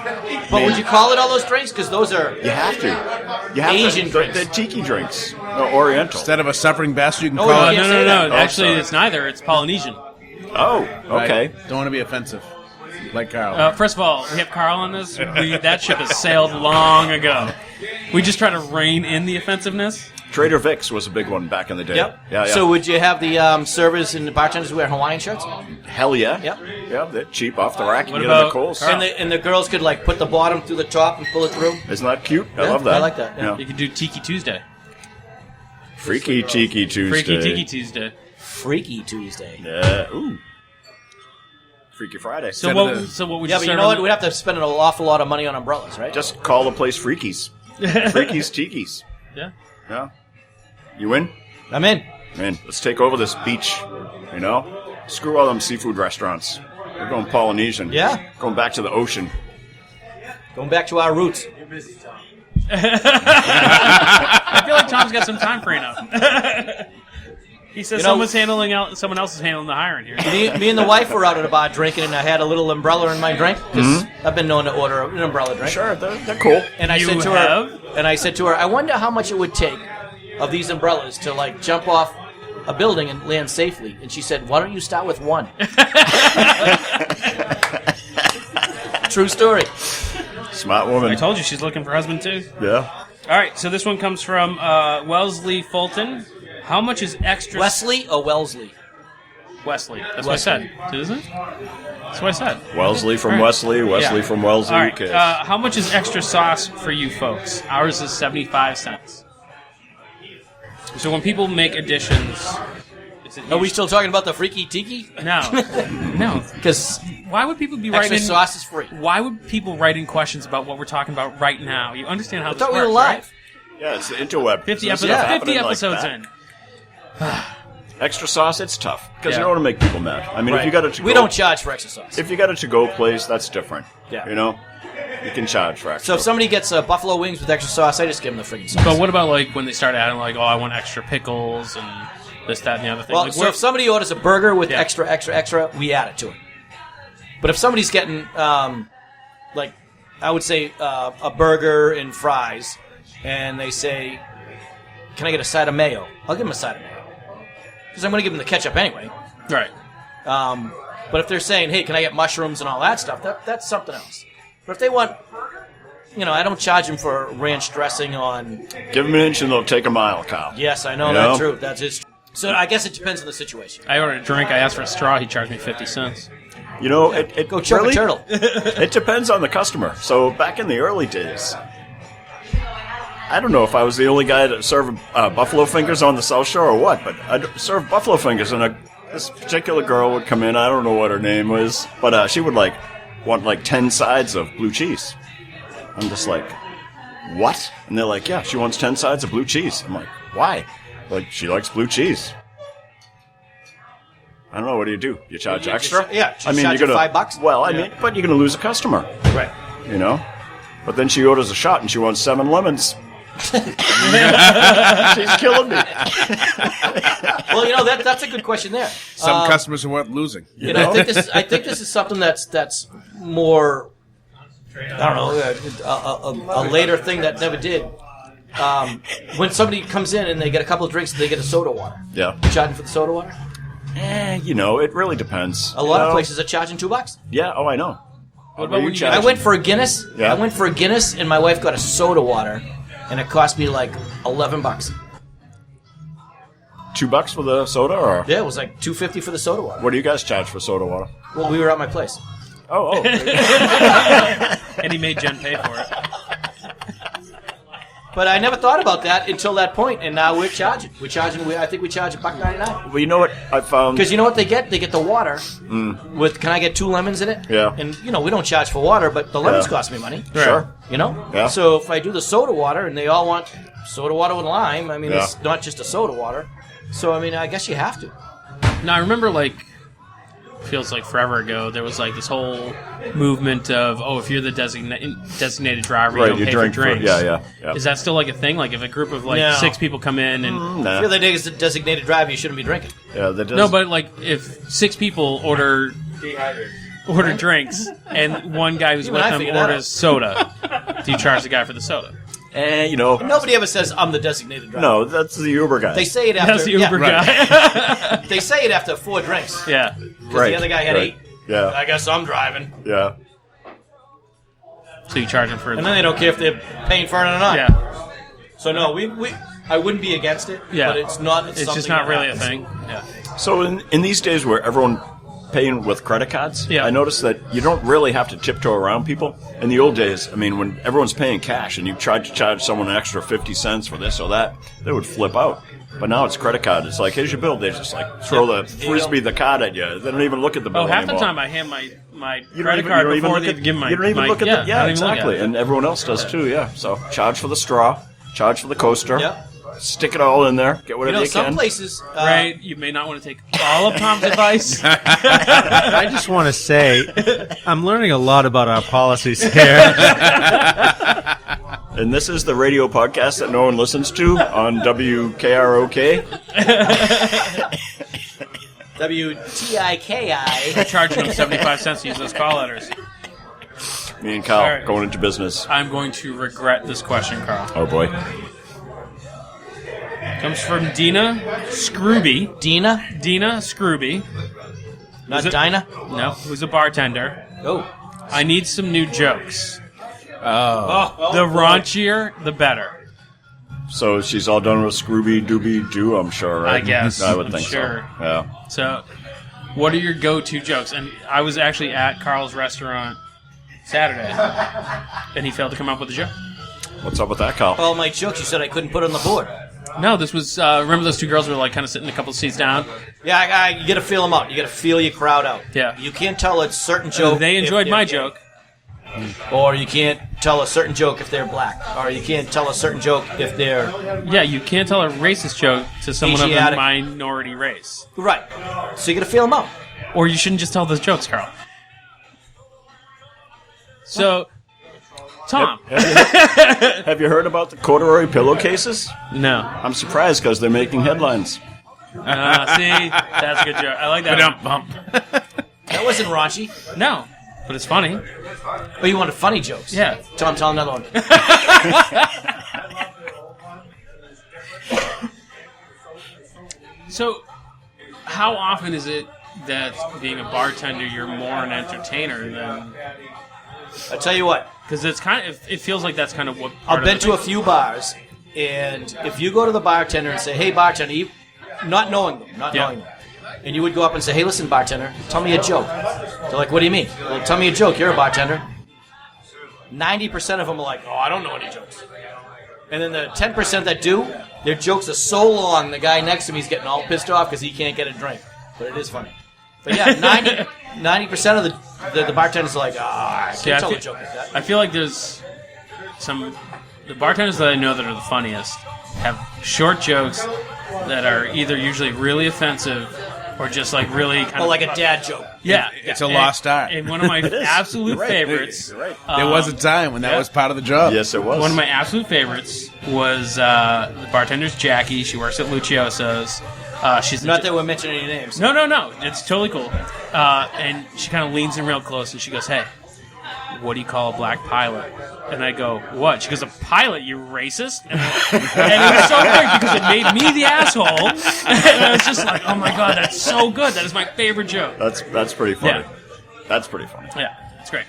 But would you call it all those drinks? Because those are... You have to. You have Asian to. drinks. The tiki drinks. No, Oriental. Instead of a suffering bastard, you can Oh, call yeah. it. No, say that. no. Oh, Actually, sorry. it's neither. It's Polynesian. Oh, Right? okay. Don't want to be offensive, like Karl. First of all, we have Karl on this. That ship has sailed long ago. We just try to rein in the offensiveness. Trader Vic's was a big one back in the day. Yep. Yeah. So would you have the servers and the bartenders wear Hawaiian shirts? Hell yeah. Yep. Yeah, they're cheap off the rack. You What get them at about Kohl's. Karl? And the girls could like put the bottom through the top and pull it through? Isn't that cute? I Yeah, love that. I like that, yeah. You could do Tiki Tuesday. Freaky Tiki Tuesday. Freaky Tiki Tuesday. Freaky Tuesday. Yeah. Ooh. Freaky Friday. So what would you Yeah, but you serve know on what? the- We'd have to spend an awful lot of money on umbrellas, right? Just call the place Freakies. Freakies Tikis. Yeah. Yeah. You in? I'm in. Man, let's take over this beach. You know? Screw all them seafood restaurants. We're going Polynesian. Yeah. Going back to the ocean. Going back to our roots. I feel like Tom's got some time freeing up. He says someone else is handling the hiring here. Me and the wife were out at a bar drinking, and I had a little umbrella in my drink because I've been known to order an umbrella drink. Sure, they're cool. And I said to her, I wonder how much it would take of these umbrellas to like jump off a building and land safely. And she said, "Why don't you start with one?" True story. Smart woman. I told you she's looking for a husband too. Yeah. All right, so this one comes from Wellesley Fulton. How much is extra? Wesley or Wellesley? Wesley. That's what I said. Isn't it? That's what I said. Wellesley from Wesley. Wesley from Wellesley. All right. How much is extra sauce for you folks? Ours is 75 cents. So when people make additions... Are we still talking about the freaky tiki? No. No. Because why would people be extra writing... sauce is free. Why would people write in questions about what we're talking about right now? You understand how this works, we were live. Right? Yeah, it's the interweb. 50 episodes in. Extra sauce, it's tough because you don't want to make people mad. I mean, if you got it, we don't charge for extra sauce. If you got a to-go place, that's different. Yeah, you know, you can charge for extra. So if somebody gets buffalo wings with extra sauce, I just give them the freaking sauce. But what about like when they start adding like, oh, I want extra pickles and this, that, and the other thing? Well, like, so if somebody orders a burger with extra, we add it to it. But if somebody's getting like, I would say a burger and fries, and they say, "Can I get a side of mayo?" I'll give them a side of mayo. Because I'm going to give them the ketchup anyway. Right. But if they're saying, hey, can I get mushrooms and all that stuff, that's something else. But if they want, I don't charge them for ranch dressing on... Give them an inch and they'll take a mile, Kyle. Yes, I know that's true. That's just true. So I guess it depends on the situation. I ordered a drink. I asked for a straw. He charged me 50 cents. Go choke a turtle. It depends on the customer. So back in the early days... I don't know if I was the only guy to serve buffalo fingers on the South Shore or what, but I'd serve buffalo fingers, and this particular girl would come in. I don't know what her name was, but she would want 10 sides of blue cheese. I'm just like, what? And they're like, yeah, she wants 10 sides of blue cheese. I'm like, why? Like, she likes blue cheese. I don't know. What do? You charge extra? I mean, you're gonna $5. Well, I mean, but you're gonna lose a customer, right? But then she orders a shot and she wants 7 lemons. She's killing me. Well, that's a good question there. Some customers are worth losing. I think this is something that's more. I don't know, a later thing that never did. When somebody comes in and they get a couple of drinks, they get a soda water. Yeah. You charging for the soda water? It really depends. A lot of places are charging $2. Yeah. Oh, I know. What about when I went for a Guinness. Yeah. I went for a Guinness, and my wife got a soda water, and it cost me like $11. $2 for the soda, or yeah, it was like $2.50 for the soda water. What do you guys charge for soda water? Well, we were at my place. Oh. And he made Jen pay for it. But I never thought about that until that point, and now we're charging. I think we charge $1.99. Well, you know what I found? Because you know what they get? They get the water with, can I get 2 lemons in it? Yeah. And, we don't charge for water, but the lemons cost me money. Sure. Yeah. So if I do the soda water, and they all want soda water with lime, I mean, it's not just a soda water. So, I mean, I guess you have to. Now, I remember, feels like forever ago, there was this whole movement of, if you're the designated driver, you don't pay for drinks. Yeah. Is that still a thing? If a group of 6 people come in and if you're the designated driver, you shouldn't be drinking. Yeah, that does. No, but if 6 people order drinks and one guy who's with them orders soda, do you charge the guy for the soda? Nobody ever says I'm the designated driver. No, that's the Uber guy. They say it after. That's the Uber guy. They say it after 4 drinks. Yeah. Because the other guy had 8. Yeah. I guess I'm driving. Yeah. So you charge them for... And then they don't care if they're paying for it or not. Yeah. So no, I wouldn't be against it. Yeah. But it's not. It's just not really a thing. Yeah. So in these days where everyone paying with credit cards, I noticed that you don't really have to tiptoe around people. In the old days, I mean, when everyone's paying cash and you tried to charge someone an extra 50 cents for this or that, they would flip out. But now it's credit card. It's like, here's your bill. They just throw the frisbee, the card at you. They don't even look at the bill half anymore. the time I hand my credit card before they give my... You don't even look at the... Yeah, exactly. And everyone else does too, yeah. So charge for the straw, charge for the coaster. Yep. Stick it all in there. Get whatever you some can. Places... Right, you may not want to take all of Tom's advice. I just want to say, I'm learning a lot about our policies here. And this is the radio podcast that no one listens to on WKROK. WTIKI. Charging them 75 cents to use those call letters. Me and Kyle All right. going into business. I'm going to regret this question, Carl. Oh, boy. Comes from Dina Scrooby. Dina? Dina Scrooby. Not Is it- Dinah? No, who's a bartender. Oh. I need some new jokes. Oh. The raunchier, the better. So she's all done with Scrooby Dooby Doo, I'm sure, right? I guess. I would I'm think sure. so. Yeah. So, what are your go-to jokes? And I was actually at Karl's restaurant Saturday, and he failed to come up with a joke. What's up with that, Kyle? All my jokes you said I couldn't put on the board. No, this was, remember those two girls were like kind of sitting a couple seats down? Yeah, you got to feel them out. You got to feel your crowd out. Yeah. You can't tell a certain joke. They if enjoyed they're my gay. joke. Or you can't tell a certain joke if they're black. Or you can't tell a certain joke if they're... Yeah, you can't tell a racist joke to someone of a Asiatic. minority race. Right. So you got to feel them out. Or you shouldn't just tell those jokes, Karl. So, Tom. Have you heard about the corduroy pillowcases? No. I'm surprised because they're making headlines. See, that's a good joke. I like that. Bump. That wasn't raunchy. No, but it's funny. Oh, you wanted funny jokes? Yeah. Tom, tell another one. So, how often is it that being a bartender, you're more an entertainer than? I tell you what. Because it's kind of, it feels like that's kind of what. part I've of been the to a thing- few bars, and if you go to the bartender and say, "Hey, bartender," not knowing them, and you would go up and say, "Hey, listen, bartender, tell me a joke." They're like, "What do you mean?" Well, tell me a joke. You're a bartender. 90% of them are like, "Oh, I don't know any jokes." And then the 10% that do, their jokes are so long, the guy next to me is getting all pissed off because he can't get a drink. But it is funny. But yeah, 90% of the bartenders are like, I can't Yeah, tell a joke like that. I feel like there's the bartenders that I know that are the funniest have short jokes that are either usually really offensive or just like really kind Oh, of like a dad joke. yeah. It's a lost art. And one of my absolute You're right. favorites. You're right. There was a time when that yeah. was part of the job. Yes, it was. One of my absolute favorites was the bartender's Jackie. She works at Lucioso's. She's Not that we're mentioning any names. No. It's totally cool. And she kind of leans in real close and she goes, "Hey, what do you call a black pilot?" And I go, "What?" She goes, "A pilot, you racist." And it was so great because it made me the asshole. And I was just like, "Oh my god, that's so good. That is my favorite joke." That's pretty funny. Yeah. That's pretty funny. Yeah, it's great.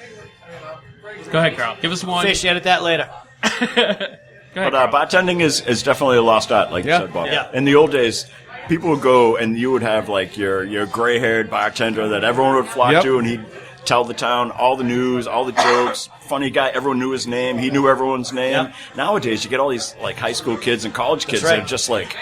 Go ahead, Karl. Give us one. Fish, edit that later. Go ahead, But Karl. bartending is definitely a lost art, like you said, Bob. Yeah. In the old days, people would go and you would have like your gray-haired bartender that everyone would flock Yep. to, and he'd tell the town all the news, all the jokes. Funny guy, everyone knew his name. He knew everyone's name. Yep. Nowadays, you get all these like high school kids and college kids right. that are just like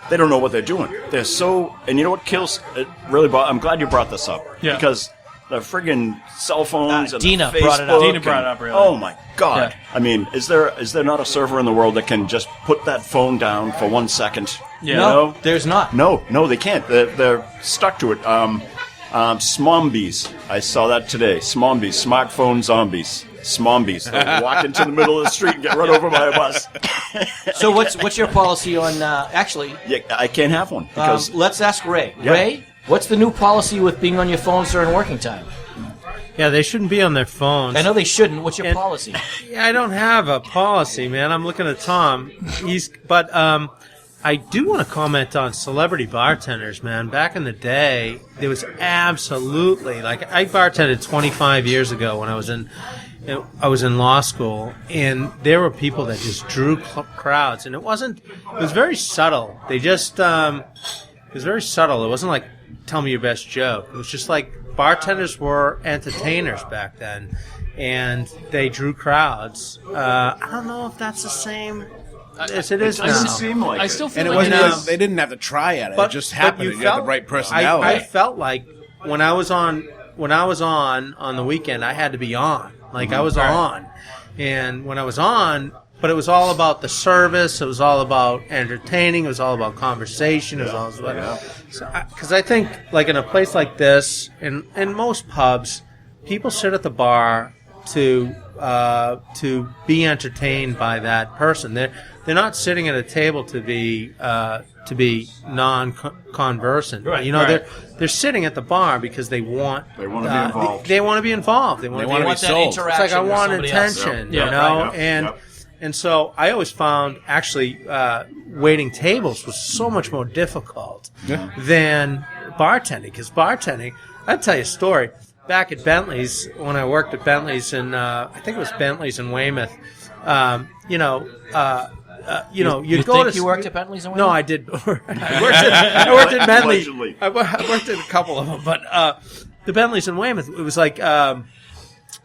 they don't know what they're doing. They're so, and you know what kills it really? I'm glad you brought this up Yeah. because the friggin' cell phones and Dina the brought it up. Facebook Dina brought it and- up, really. Oh my god! Yeah. I mean, is there not a server in the world that can just put that phone down for 1 second? Yeah. You No, know? there's not. No, they can't. They're stuck to it. Smombies. I saw that today. Smombies. Smartphone zombies. Smombies. They'll walk into the middle of the street and get run over by a bus. So what's your policy on, actually, Yeah, I can't have one because let's ask Ray. Yeah. Ray, what's the new policy with being on your phones during working time? Yeah, they shouldn't be on their phones. I know they shouldn't. What's your And- policy? Yeah, I don't have a policy, man. I'm looking at Tom. But I do want to comment on celebrity bartenders, man. Back in the day, there was absolutely I bartended 25 years ago when I was in law school, and there were people that just drew crowds, and it was very subtle. They just it was very subtle. It wasn't like tell me your best joke. It was just like bartenders were entertainers back then, and they drew crowds. I don't know if that's the same as it is it doesn't now. seem like I it. still feel And it like wasn't it is. like they didn't have to try at it. It just happened. You had the right personality. I felt like when I was on the weekend, I had to be on. Like I was on, and when I was on, but it was all about the service. It was all about entertaining. It was all about conversation. It was all about because I think like in a place like this, in most pubs, people sit at the bar to to be entertained by that person. They're not sitting at a table to be non-conversant. Right, you know, right. they're sitting at the bar because they want They want to be involved. They want to be involved. They want to be that sold. It's interaction like I with want somebody else. attention, Yep. you know, Yep. and. Yep. And so I always found actually waiting tables was so much more difficult than bartending. Because bartending, I'll tell you a story. Back at Bentley's, when I worked at Bentley's in, I think it was Bentley's in Weymouth, you'd go think to... you worked at Bentley's in No, Weymouth? I did. I worked at Bentley. Allegedly. I worked at a couple of them. But the Bentley's in Weymouth, it was like...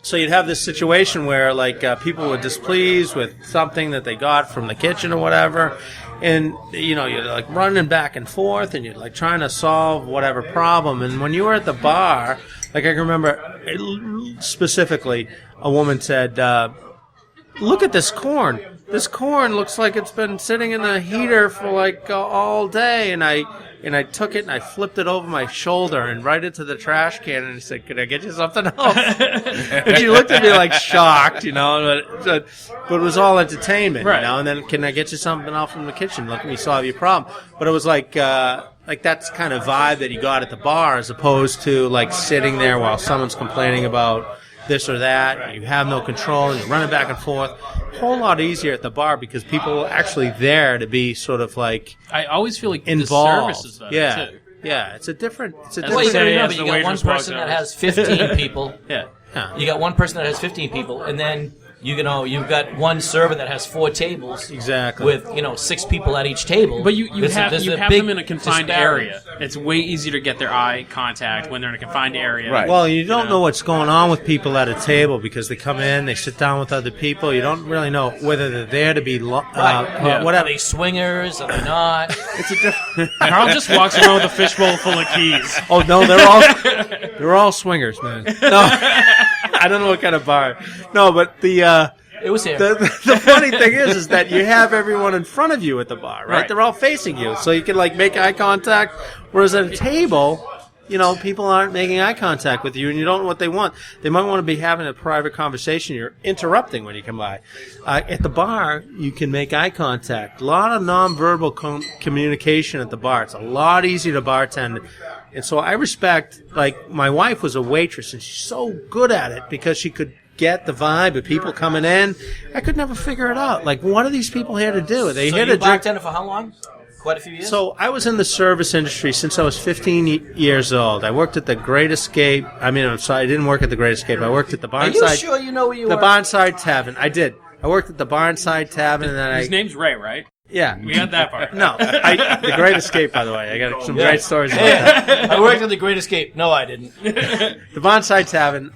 So you'd have this situation where, like, people were displeased with something that they got from the kitchen or whatever, and, you know, you're, like, running back and forth, and you're, like, trying to solve whatever problem. And when you were at the bar, like, I can remember specifically a woman said, look at this corn. This corn looks like it's been sitting in the heater for, like, all day. And I took it and I flipped it over my shoulder and right into the trash can and I said, "Can I get you something else?" And she looked at me like shocked, you know, but it was all entertainment, Right. you know. And then, "Can I get you something else from the kitchen? Let me solve your problem." But it was like that's kind of vibe that you got at the bar as opposed to like sitting there while someone's complaining about this or that, and you have no control, and you're running back and forth. A whole lot easier at the bar because people are actually there to be sort of like I always feel like involved. the service is better, yeah, too. yeah. It's a different. Well, you Say know, as but the you got one waitress walks person that over. has 15 people. Yeah. Yeah. You got one person that has 15 people, and then you've got one server that has 4 tables. Exactly. With 6 people at each table. But you There's have big them in a confined disparity. area. It's way easier to get their eye contact when they're in a confined area. Right. Well, you don't know what's going on with people at a table because they come in, they sit down with other people. You don't really know whether they're there to be Are whatever. they swingers? Are they not? It's a different. Carl just walks around with a fishbowl full of keys. Oh no, they're all swingers, man. No, I don't know what kind of bar. No, but It was here. the funny thing is that you have everyone in front of you at the bar, right? Right. They're all facing you, so you can like make eye contact. Whereas at a table, you know, people aren't making eye contact with you, and you don't know what they want. They might want to be having a private conversation. You're interrupting when you come by. At the bar, you can make eye contact. A lot of nonverbal communication at the bar. It's a lot easier to bartend. And so I respect, like, my wife was a waitress, and she's so good at it because she could get the vibe of people coming in. I could never figure it out. Like, what are these people here to do? Are they So here you to drink? bartended for how long? Quite a few years? So I was in the service industry since I was 15 years old. I worked at the Great Escape. I mean, I'm sorry, I didn't work at the Great Escape. I worked at the Are Barnside. you sure you know where you the were? Barnside Tavern. I did. I worked at the Barnside Tavern, and then His name's Ray, right? yeah. We got that part. No, the Great Escape. By the way, I got some great stories about that. I worked at the Great Escape. No, I didn't. The Bonsai Tavern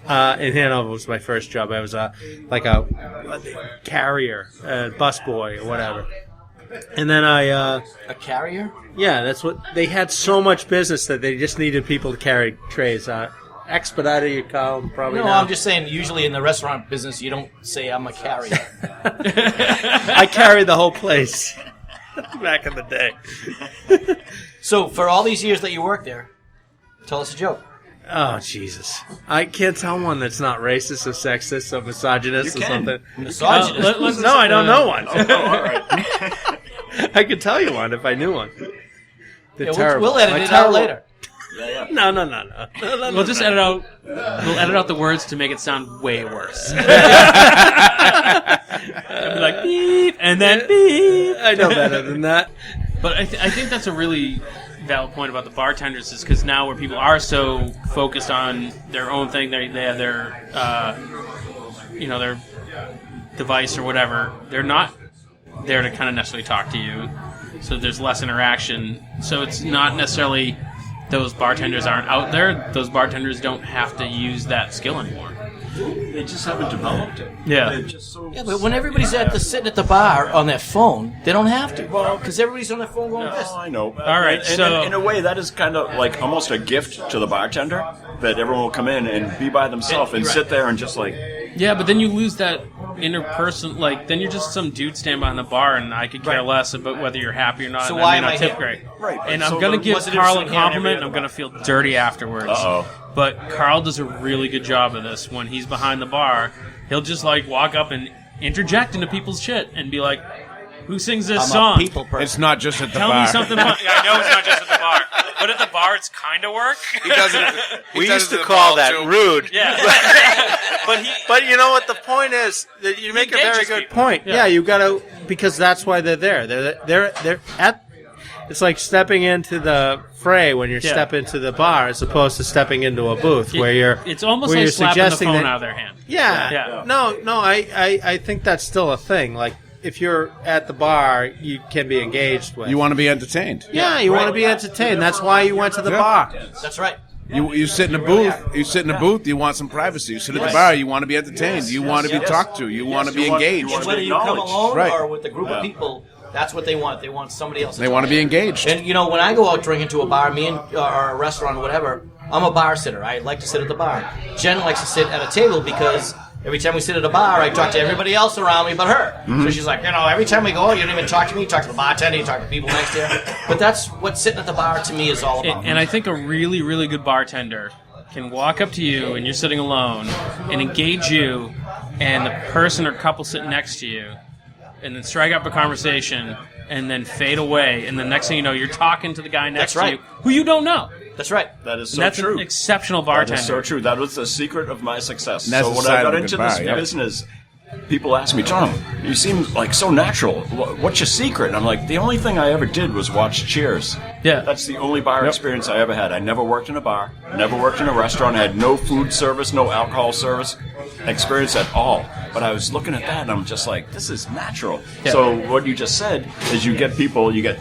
in Hanover was my first job. I was like a carrier, busboy, or whatever. And then A carrier? that's what they had so much business that they just needed people to carry trays. Expediter, you call them probably. No, now. I'm just saying. Usually in the restaurant business, you don't say I'm a carrier. I carried the whole place back in the day. So for all these years that you worked there, tell us a joke. Oh Jesus! I can't tell one that's not racist or sexist or misogynist or something. Misogynist. No, I don't know one. Oh, all right. I could tell you one if I knew one. They're Yeah, terrible. we'll edit My it out terrible- later. No. We'll just edit out. We'll edit out the words to make it sound way worse. It'll be like beep and then beep. I know better than that. But I think that's a really valid point about the bartenders is because now where people are so focused on their own thing, they have their their device or whatever. They're not there to kind of necessarily talk to you, so there's less interaction. So it's not necessarily those bartenders aren't out there. Those bartenders don't have to use that skill anymore. They just haven't developed it. Yeah. They're just so. Yeah, but when everybody's sitting at the bar on their phone, they don't have to. Well, because everybody's on their phone going like this. Oh, I know. All right, And so- in a way, that is kind of like almost a gift to the bartender that everyone will come in and be by themselves and sit there and just like. Yeah, but then you lose that interperson. Like, then you're just some dude standing behind the bar, and I could care less about whether you're happy or not. So and why I am may I not tip here? great. Right. And So I'm gonna the- give what's the Karl a difference between here and compliment, and every I'm gonna other feel dirty afterwards. Uh-oh. But Karl does a really good job of this when he's behind the bar. he'll just like walk up and interject into people's shit and be like, "Who sings this I'm song?" a people person. It's not just at the Tell bar. me something. I know it's not just at the bar, but at the bar, it's kind of work. He does it. We used to call that rude. Yeah, But you know what the point is? That you make a very engages good people. point. Yeah. Yeah, you got to, because that's why they're there. They're at. It's like stepping into the fray when you step into the bar, as opposed to stepping into a booth where you're. It's almost where like you're slapping the suggesting phone that- out of their hand. Yeah. Yeah. No. I think that's still a thing. Like if you're at the bar, you can be engaged with. You want to be entertained. Yeah, you want to be entertained. That's why you went to the bar. That's right. You sit in a booth. You sit in a booth. You want some privacy. You sit at the bar. You want to be entertained. You want to be talked to. You want to be engaged. you want- Whether you come alone Right. or with a group of people, that's what they want. They want somebody else. They want to be engaged. And when I go out drinking to a bar, or a restaurant or whatever, I'm a bar sitter. I like to sit at the bar. Jen likes to sit at a table because every time we sit at a bar, I talk to everybody else around me but her. So she's like, every time we go out, you don't even talk to me. You talk to the bartender. You talk to people next to you. But that's what sitting at the bar to me is all about. And I think a really, really good bartender can walk up to you and you're sitting alone and engage you and the person or couple sitting next to you and then strike up a conversation and then fade away. And the next thing you know, you're talking to the guy next That's right. to you who you don't know. That's right. That is so And that's true. an exceptional bartender. That is so true. That was the secret of my success. And that's So the when side I got of a into good this bar, yeah. business, people ask me, Tom, you seem like so natural. What's your secret? And I'm like, the only thing I ever did was watch Cheers. Yeah. That's the only bar experience I ever had. I never worked in a bar, never worked in a restaurant. I had no food service, no alcohol service experience at all. But I was looking at that and I'm just like, this is natural. Yeah. So what you just said is you get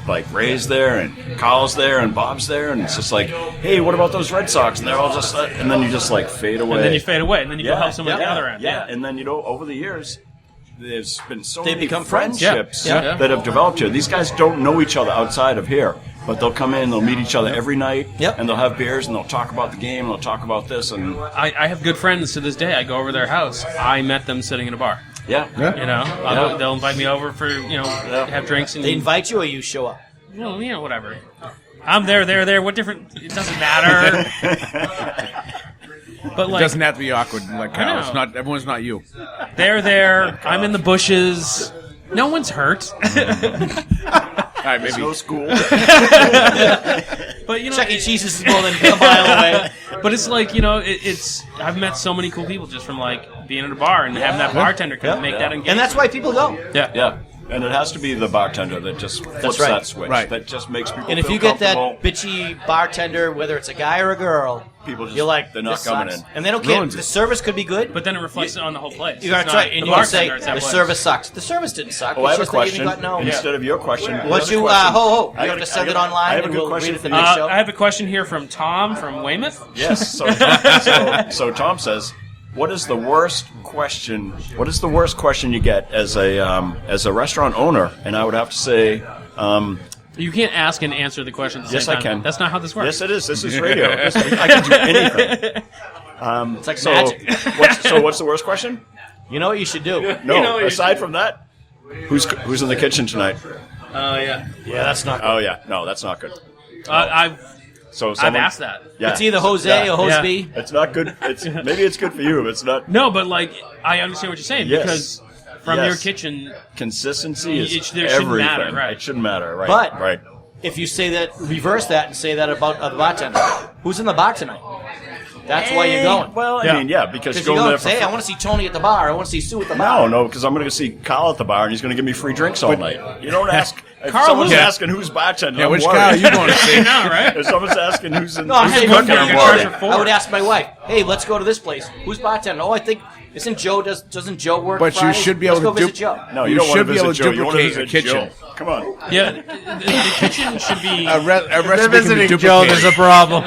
like Ray's there and Karl's there and Bob's there and it's just like, hey, what about those Red Sox? And they're all just, and then you just like fade away. And then you fade away and then you go help someone at the other end. Yeah, and then over the years, there's been so many become friends. friendships Yeah. that have developed here. These guys don't know each other outside of here, but they'll come in, they'll meet each other every night, Yep. and they'll have beers and they'll talk about the game, they'll talk about this, and I have good friends to this day. I go over their house. I met them sitting in a bar. yeah. They'll invite me over for have drinks and They invite you or you show up. well, whatever. I'm there. What different? It doesn't matter. But It like doesn't have to be awkward. Like I know. It's not. Everyone's not you. they're there. I'm in the bushes. No one's hurt. All right, There's maybe. no school. But Chuck E. Cheese is more than a mile away. But it's like it's. I've met so many cool people just from like being at a bar and having that bartender come make that engagement. And that's why people go. Yeah. And it has to be the bartender that just flips right. that switch. Right. That just makes people And if feel you get that comfortable. bitchy bartender, whether it's a guy or a girl, People just- you're like, they're not this coming sucks. in. And they don't care. Ruins The it. service could be good. But then it reflects on the whole place. You're It's right, not and the you can say bartender, it's that the place. service sucks. The service didn't suck. Oh, I It's have a just that you question. got no. Instead of your question. What's another you? question. You I have got to a- send I it got a- online I have a and good we'll read question it for the you. next show. I have a question here from Tom from Weymouth. Yes. So Tom says, what is the worst question? What is the worst question you get as a restaurant owner? And I would have to say, You can't ask and answer the question at the yes, same I time. can. That's not how this works. Yes, it is. This is radio. I can do anything. It's like So, magic. what's the worst question? You know what you should do? No. You know what you aside from that, who's in the kitchen tonight? Oh yeah. Yeah, that's not. Oh yeah, no, that's not good. I've Someone, asked that. Yeah. It's either Jose or Jose Yeah. B. It's not good. Maybe it's good for you, but it's not. No, but like I understand what you're saying Yes. because from Yes. your kitchen, Consistency is There shouldn't everything. matter, right. It shouldn't matter, right? But- right. If you say that, reverse that and say that about the bartender. Who's in the bar tonight? That's why you're going. Well, I Yeah. mean, yeah, because Because go you go there and for say, hey, I want to see Tony at the bar. I want to see Sue at the bar. No, because I'm going to see Karl at the bar, and he's going to give me free drinks all night. You don't ask. If Karl someone's who? asking who's bartender, Yeah, I'm which worried. guy are you going to see? no, right? If someone's asking who's in, No, who's hey, in look, cooking, I'm you're worried. charged for I would ask my wife, hey, let's go to this place. Who's bartender? Oh, I think, doesn't Joe work But you Fridays? should be Let's able go to visit Joe. No, You you don't want should to be able visit to Joe. You want to duplicate a visit kitchen. Joe. Come on. Yeah, the kitchen should be. A recipe can be Visiting Joe, duplicated. there's a problem.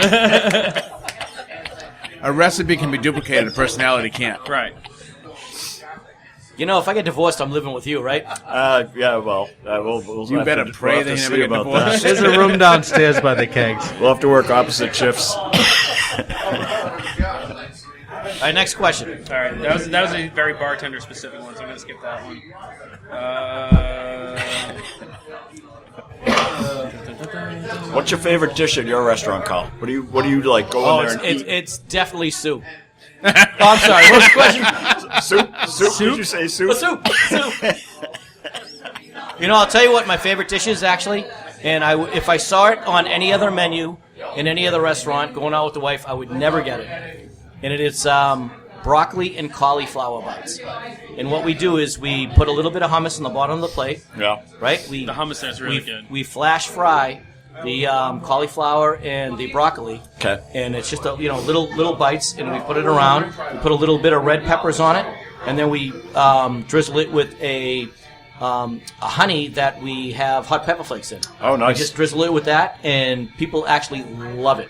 A recipe can be duplicated. A personality can't. Right. You know, if I get divorced, I'm living with you, right? Yeah, well, we'll You have better to, pray we'll have they to never see get about divorced. that. There's a room downstairs by the kegs. We'll have to work opposite shifts. All right, next question. All right. That was a very bartender specific one, so I'm gonna skip that one. What's your favorite dish at your restaurant, Karl? What do you like? Go Oh, in there and eat? it's definitely Sue. Oh, I'm sorry. What's the question? Soup? Did you say soup? Soup. You know, I'll tell you what my favorite dish is, actually. And if I saw it on any other menu in any other restaurant going out with the wife, I would never get it. And it is broccoli and cauliflower bites. And what we do is we put a little bit of hummus on the bottom of the plate. Yeah. Right? The hummus there is really good. We flash fry the cauliflower and the broccoli. Okay. And it's just little bites, and we put it around. We put a little bit of red peppers on it, and then we drizzle it with a honey that we have hot pepper flakes in. Oh, nice. We just drizzle it with that, and people actually love it.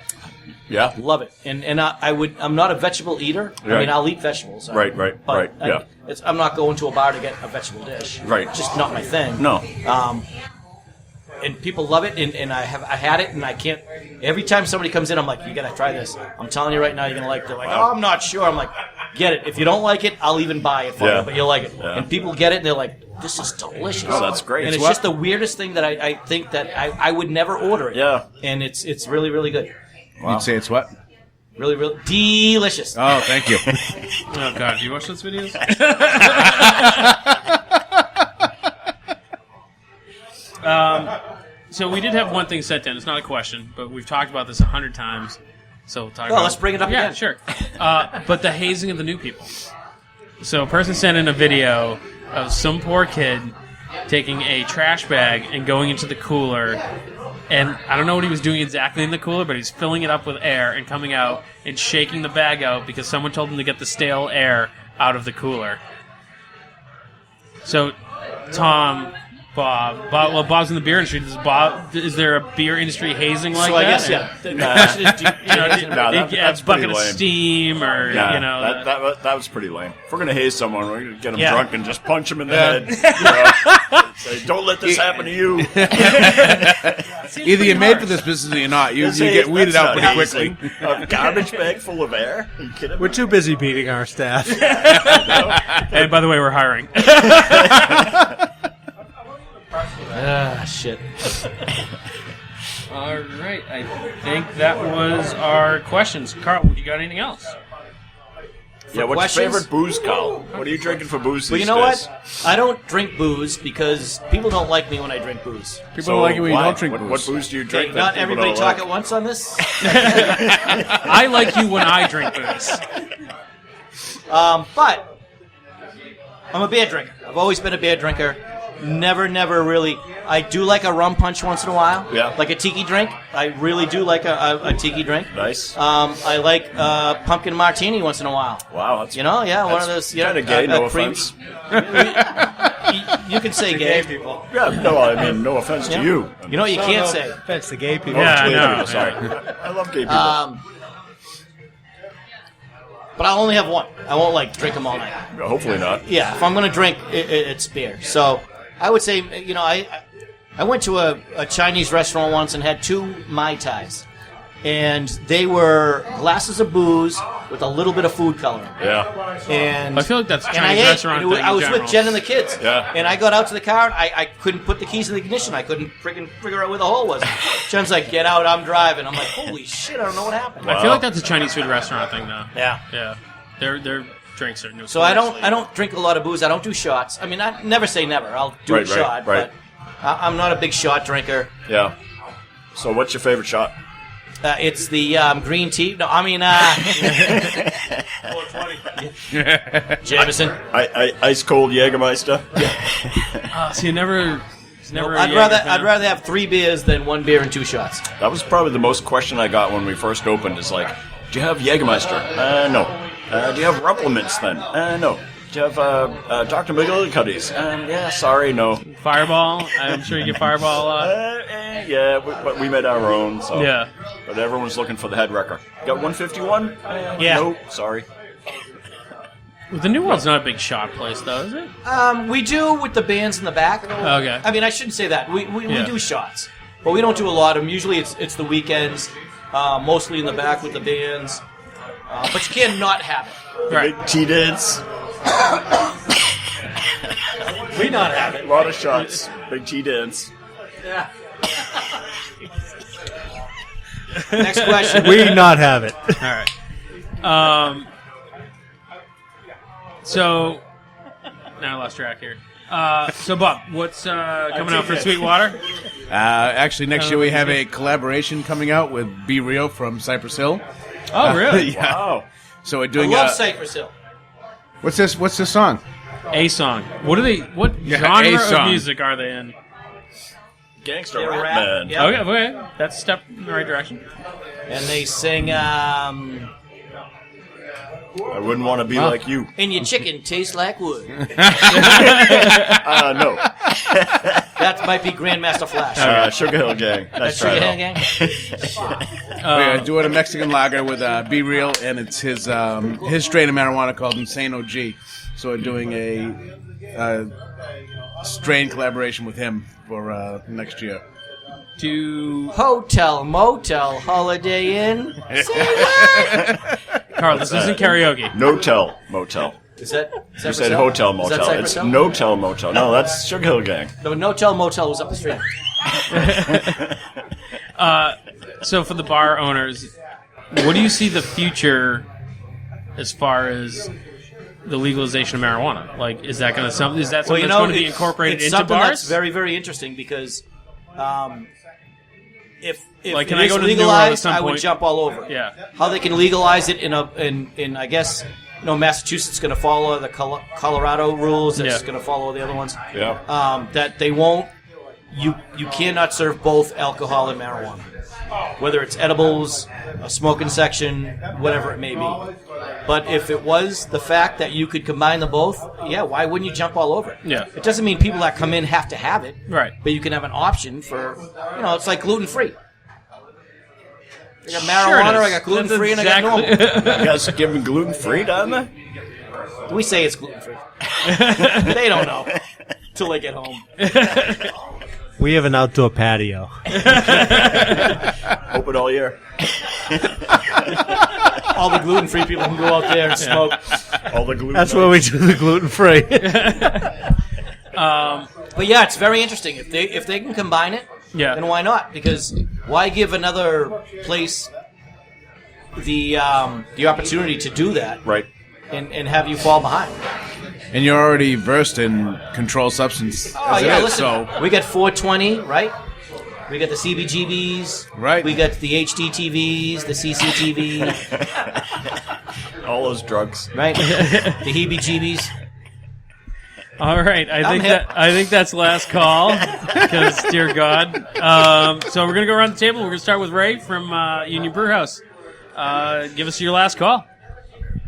Yeah. Love it. And I'm not a vegetable eater. Right. I mean, I'll eat vegetables. Right. Yeah. I'm not going to a bar to get a vegetable dish. Right. It's just not my thing. No. And people love it, and I had it, and I can't. Every time somebody comes in, I'm like, you gotta try this. I'm telling you right now, you're gonna like it. They're like, oh, I'm not sure. I'm like, get it. If you don't like it, I'll even buy it for you, but you'll like it. Yeah. And people get it, and they're like, this is delicious. Oh, that's great. And it's just the weirdest thing that I think that I would never order it. Yeah. And it's really, really good. Wow. You'd say it's what? Really, really delicious. Oh, thank you. Oh, God. Do you watch those videos? So we did have one thing sent in. It's not a question, but we've talked about this 100 times. So we'll talk about let's bring it up yeah, again. Sure. But the hazing of the new people. So a person sent in a video of some poor kid taking a trash bag and going into the cooler. And I don't know what he was doing exactly in the cooler, but he's filling it up with air and coming out and shaking the bag out because someone told him to get the stale air out of the cooler. So, Tom, Bob. Well, Bob's in the beer industry. Is there a beer industry hazing like So I that? guess, yeah. The question is, do you know, that's a bucket pretty of lame. steam or, Yeah, that was pretty lame. If we're going to haze someone, we're going to get them Yeah. drunk and just punch them in the head. You know? Say, don't let this happen to you. Either you're made for this business or you're not. You get weeded That's out not pretty quickly. hazing. A garbage bag full of air? Are you kidding me? We're too busy beating our staff. And by the way, we're hiring. shit. All right. I think that was our questions. Karl, you got anything else? Yeah, what's questions? your favorite booze, Karl? What are you drinking for booze Well, these you know days? what? I don't drink booze because people don't like me when I drink booze. People don't like it when you why? don't drink What booze. booze do you Okay, drink? that not people everybody don't talk like? at once on this. I like you when I drink booze. But I'm a beer drinker. I've always been a beer drinker. Never really. I do like a rum punch once in a while. Yeah. Like a tiki drink. I really do like a tiki drink. Nice. I like pumpkin martini once in a while. Wow, that's One of that's those. kind of gay. No cream- offense. You can say gay people. Yeah, no, I mean no offense to you. You know what you can't say. That's the gay people. Yeah, Gay I know. people, sorry. I love gay people. But I'll only have one. I won't drink them all night. Hopefully not. Yeah, if I'm going to drink, it's beer. So I would say, I went to a Chinese restaurant once and had 2 Mai Tais. And they were glasses of booze with a little bit of food coloring. Yeah. And I feel like that's a and I Chinese ate. restaurant And thing I in was general. with Jen and the kids. Yeah. And I got out to the car, and I couldn't put the keys in the ignition. I couldn't freaking figure out where the hole was. Jen's like, get out, I'm driving. I'm like, holy shit, I don't know what happened. I feel like that's a Chinese food restaurant thing, though. Yeah. Yeah. Their drinks are new. So I don't drink a lot of booze. I don't do shots. I mean, I never say never. I'll do a Right, shot, right. but I'm not a big shot drinker. Yeah. So what's your favorite shot? It's the green tea. No, I mean, Jameson. Ice cold Jägermeister. So you never. It's never. I'd rather have 3 beers than 1 beer and 2 shots. That was probably the most question I got when we first opened. Is like, do you have Jägermeister? No. Do you have Rumpelmints then? No. Do you have Dr. McGillicuddy's? Yeah, sorry, no. Fireball. I'm sure you get Fireball a lot. Yeah, but we made our own. So. Yeah. But everyone's looking for the head wrecker. Got 151? Yeah. No, sorry. Well, the New World's not a big shot place, though, is it? We do with the bands in the back. Okay. I mean, I shouldn't say that. We Yeah. do shots, but we don't do a lot of them. Usually, it's the weekends, mostly in the back with the bands. But you can't not have it. Right. Big T-dance. We not have it. A lot of shots. Big T-dance. Yeah. Next question. We not have it. All right. So now I lost track here. So Bob, what's coming out for Sweetwater? Actually, next year we have a collaboration coming out with Be Real from Cypress Hill. Oh, really? Yeah. Wow. So we're I doing. love Cypress Hill. What's this? What's this song? A song. What Yeah, genre a of song. music are they in? Gangster Yeah, rap, rap. man. Yeah. Okay, that's a step in the right direction. And they sing, I wouldn't want to be like you. and your chicken tastes like wood. No. That might be Grandmaster Flash. Sugar Hill Gang. Nice try, Sugar though. Hill Gang? We're doing a Mexican lager with Be Real, and it's his strain of marijuana called Insane OG. So we're doing a strain collaboration with him for next year. Hotel, motel, Holiday Inn. Carl, this isn't karaoke. No-tell motel. Is that You Cypress said Hill? hotel Is that motel. Cypress It's Hill? no-tell motel. No, that's Sugar Hill Gang. The No-Tell Motel was up the street. So for the bar owners, what do you see the future as far as the legalization of marijuana? Like, is that going to something that's going to be incorporated it's into something bars? that's very, very interesting because if Like, can it I is go to the New World at legalized, some I would point? jump all over it. Yeah. How they can legalize it in I guess Massachusetts is going to follow the Colorado rules. It's Yeah. going to follow the other ones. Yeah. That they won't. You cannot serve both alcohol and marijuana, whether it's edibles, a smoking section, whatever it may be. But if it was the fact that you could combine them both, yeah, why wouldn't you jump all over it? Yeah. It doesn't mean people that come in have to have it, Right. but you can have an option for, it's like gluten free. I got marijuana, I got gluten free, and I got normal. You guys giving gluten-free down there? We say it's gluten free. They don't know till they get home. We have an outdoor patio. Open all year. All the gluten free people can go out there and smoke. All the gluten. That's where we do the gluten free. But yeah, it's very interesting. If they can combine it, Yeah. then why not? Because why give another place the opportunity to do that Right. and have you fall behind? And you're already versed in controlled substance. Oh as it yeah, is, listen. So We got 420, right? We got the CBGBs. Right. We got the HDTVs, the CCTV, All those drugs. right? The heebie-jeebies. All right, I'm hip. I think that's last call because, dear God. So we're gonna go around the table. We're gonna start with Ray from Union Brewhouse. Give us your last call.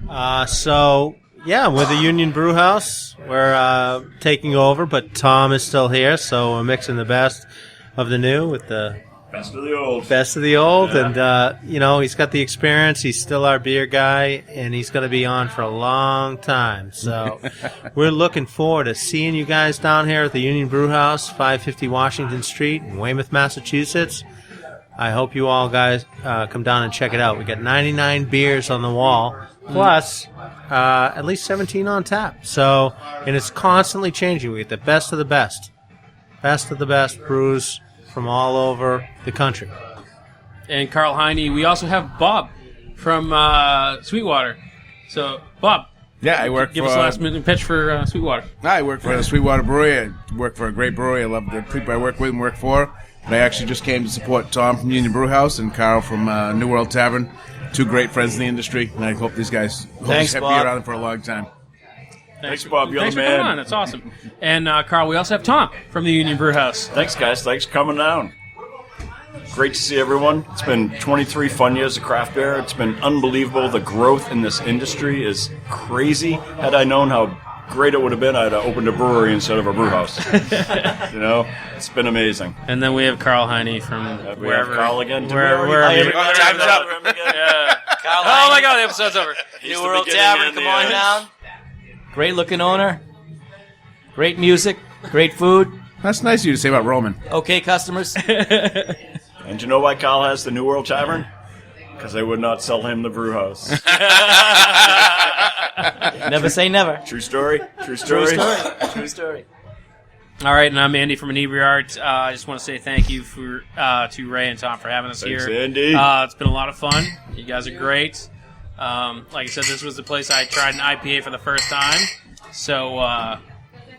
We're the Union Brewhouse. We're taking over, but Tom is still here, so we're mixing the best of the new with the Best of the old. best of the old. And, he's got the experience. He's still our beer guy, and he's going to be on for a long time. So we're looking forward to seeing you guys down here at the Union Brewhouse, 550 Washington Street in Weymouth, Massachusetts. I hope you all guys come down and check it out. We got 99 beers on the wall, plus at least 17 on tap. So, and it's constantly changing. We get the best of the best brews from all over the country. And Karl Heine. We also have Bob from Sweetwater. So, Bob, yeah, I work give for us a last minute pitch for Sweetwater. I work for Sweetwater Brewery. I work for a great brewery. I love the people I work with and work for. But I actually just came to support Tom from Union Brewhouse and Karl from New World Tavern. Two great friends in the industry, and I hope these guys Thanks, be Bob. around for a long time. Thanks, Bob. You're Thanks the for coming man. on. That's awesome. And Karl, we also have Tom from the Union Brewhouse. Thanks, guys. Thanks for coming down. Great to see everyone. It's been 23 fun years of craft beer. It's been unbelievable. The growth in this industry is crazy. Had I known how great it would have been, I'd have opened a brewery instead of a brew house. It's been amazing. And then we have Karl Heine from We wherever. have Carl again. Did we Wherever. already- wherever Time's up. Yeah. Kyle Oh my Heine, God, the episode's over. He's New the World beginning Tavern, and come the on end. down. Great looking owner. Great music. Great food. That's nice of you to say about Roman. Okay, customers. And you know why Kyle has the New World Tavern? Because they would not sell him the brew house. Never say never. True story. True True story. story. True story. All right, and I'm Andy from Inebriart. I just want to say thank you to Ray and Tom for having us Thanks, here. Andy. It's been a lot of fun. You guys are great. Like I said, this was the place I tried an IPA for the first time. So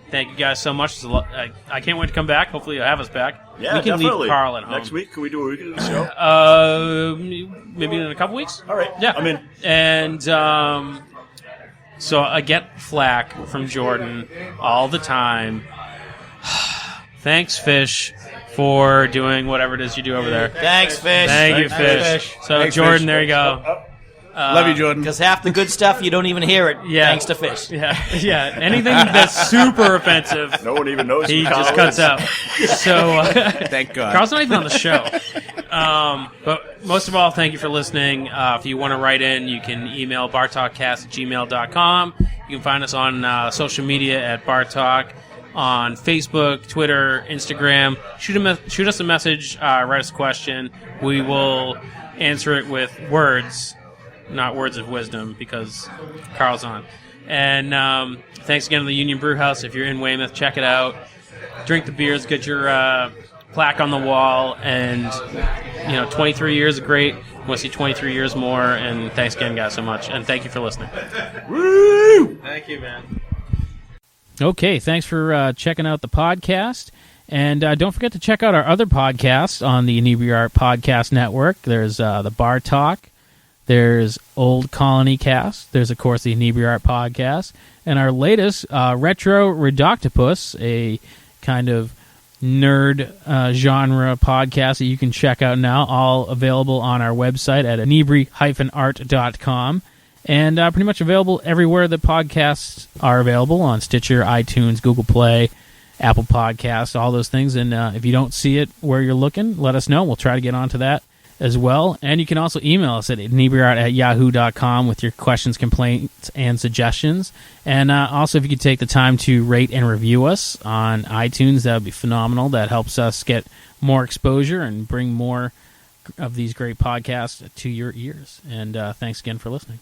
thank you guys so much. I can't wait to come back. Hopefully you'll have us back. Yeah, we can definitely. leave Karl at home. Next week, can we do a weekend show? Maybe in a couple weeks. All right. Yeah. I'm in. And so I get flack from Jordan all the time. Thanks, Fish, for doing whatever it is you do over there. Thanks, Fish. Thank you, Fish. So, Thanks, Jordan, Fish. there you go. Love you, Jordan. Because half the good stuff, you don't even hear it, Yeah. thanks to Fish. Yeah, yeah. Anything that's super offensive, No one even knows he who Karl just cuts is. out. So, Thank God. Karl's not even on the show. But most of all, thank you for listening. If you want to write in, you can email bartalkcast@gmail.com. You can find us on social media at bartalk, on Facebook, Twitter, Instagram. Shoot us a message, write us a question. We will answer it with words, not words of wisdom, because Karl's on. And thanks again to the Union Brewhouse. If you're in Weymouth, check it out. Drink the beers, get your plaque on the wall, and 23 years is great. We'll see 23 years more. And thanks again, guys, so much. And thank you for listening. Thank you, man. Okay, thanks for checking out the podcast. And don't forget to check out our other podcasts on the Inebriart Podcast Network. There's the Bar Talk. There's Old Colony Cast. There's, of course, the Inebriart Podcast. And our latest, Retro Redoctopus, a kind of nerd genre podcast that you can check out now, all available on our website at inebri-art.com. And pretty much available everywhere that podcasts are available, on Stitcher, iTunes, Google Play, Apple Podcasts, all those things. And if you don't see it where you're looking, let us know. We'll try to get onto that as well. And you can also email us at inebriart@yahoo.com with your questions, complaints, and suggestions. And also, if you could take the time to rate and review us on iTunes, that would be phenomenal. That helps us get more exposure and bring more of these great podcasts to your ears. And thanks again for listening.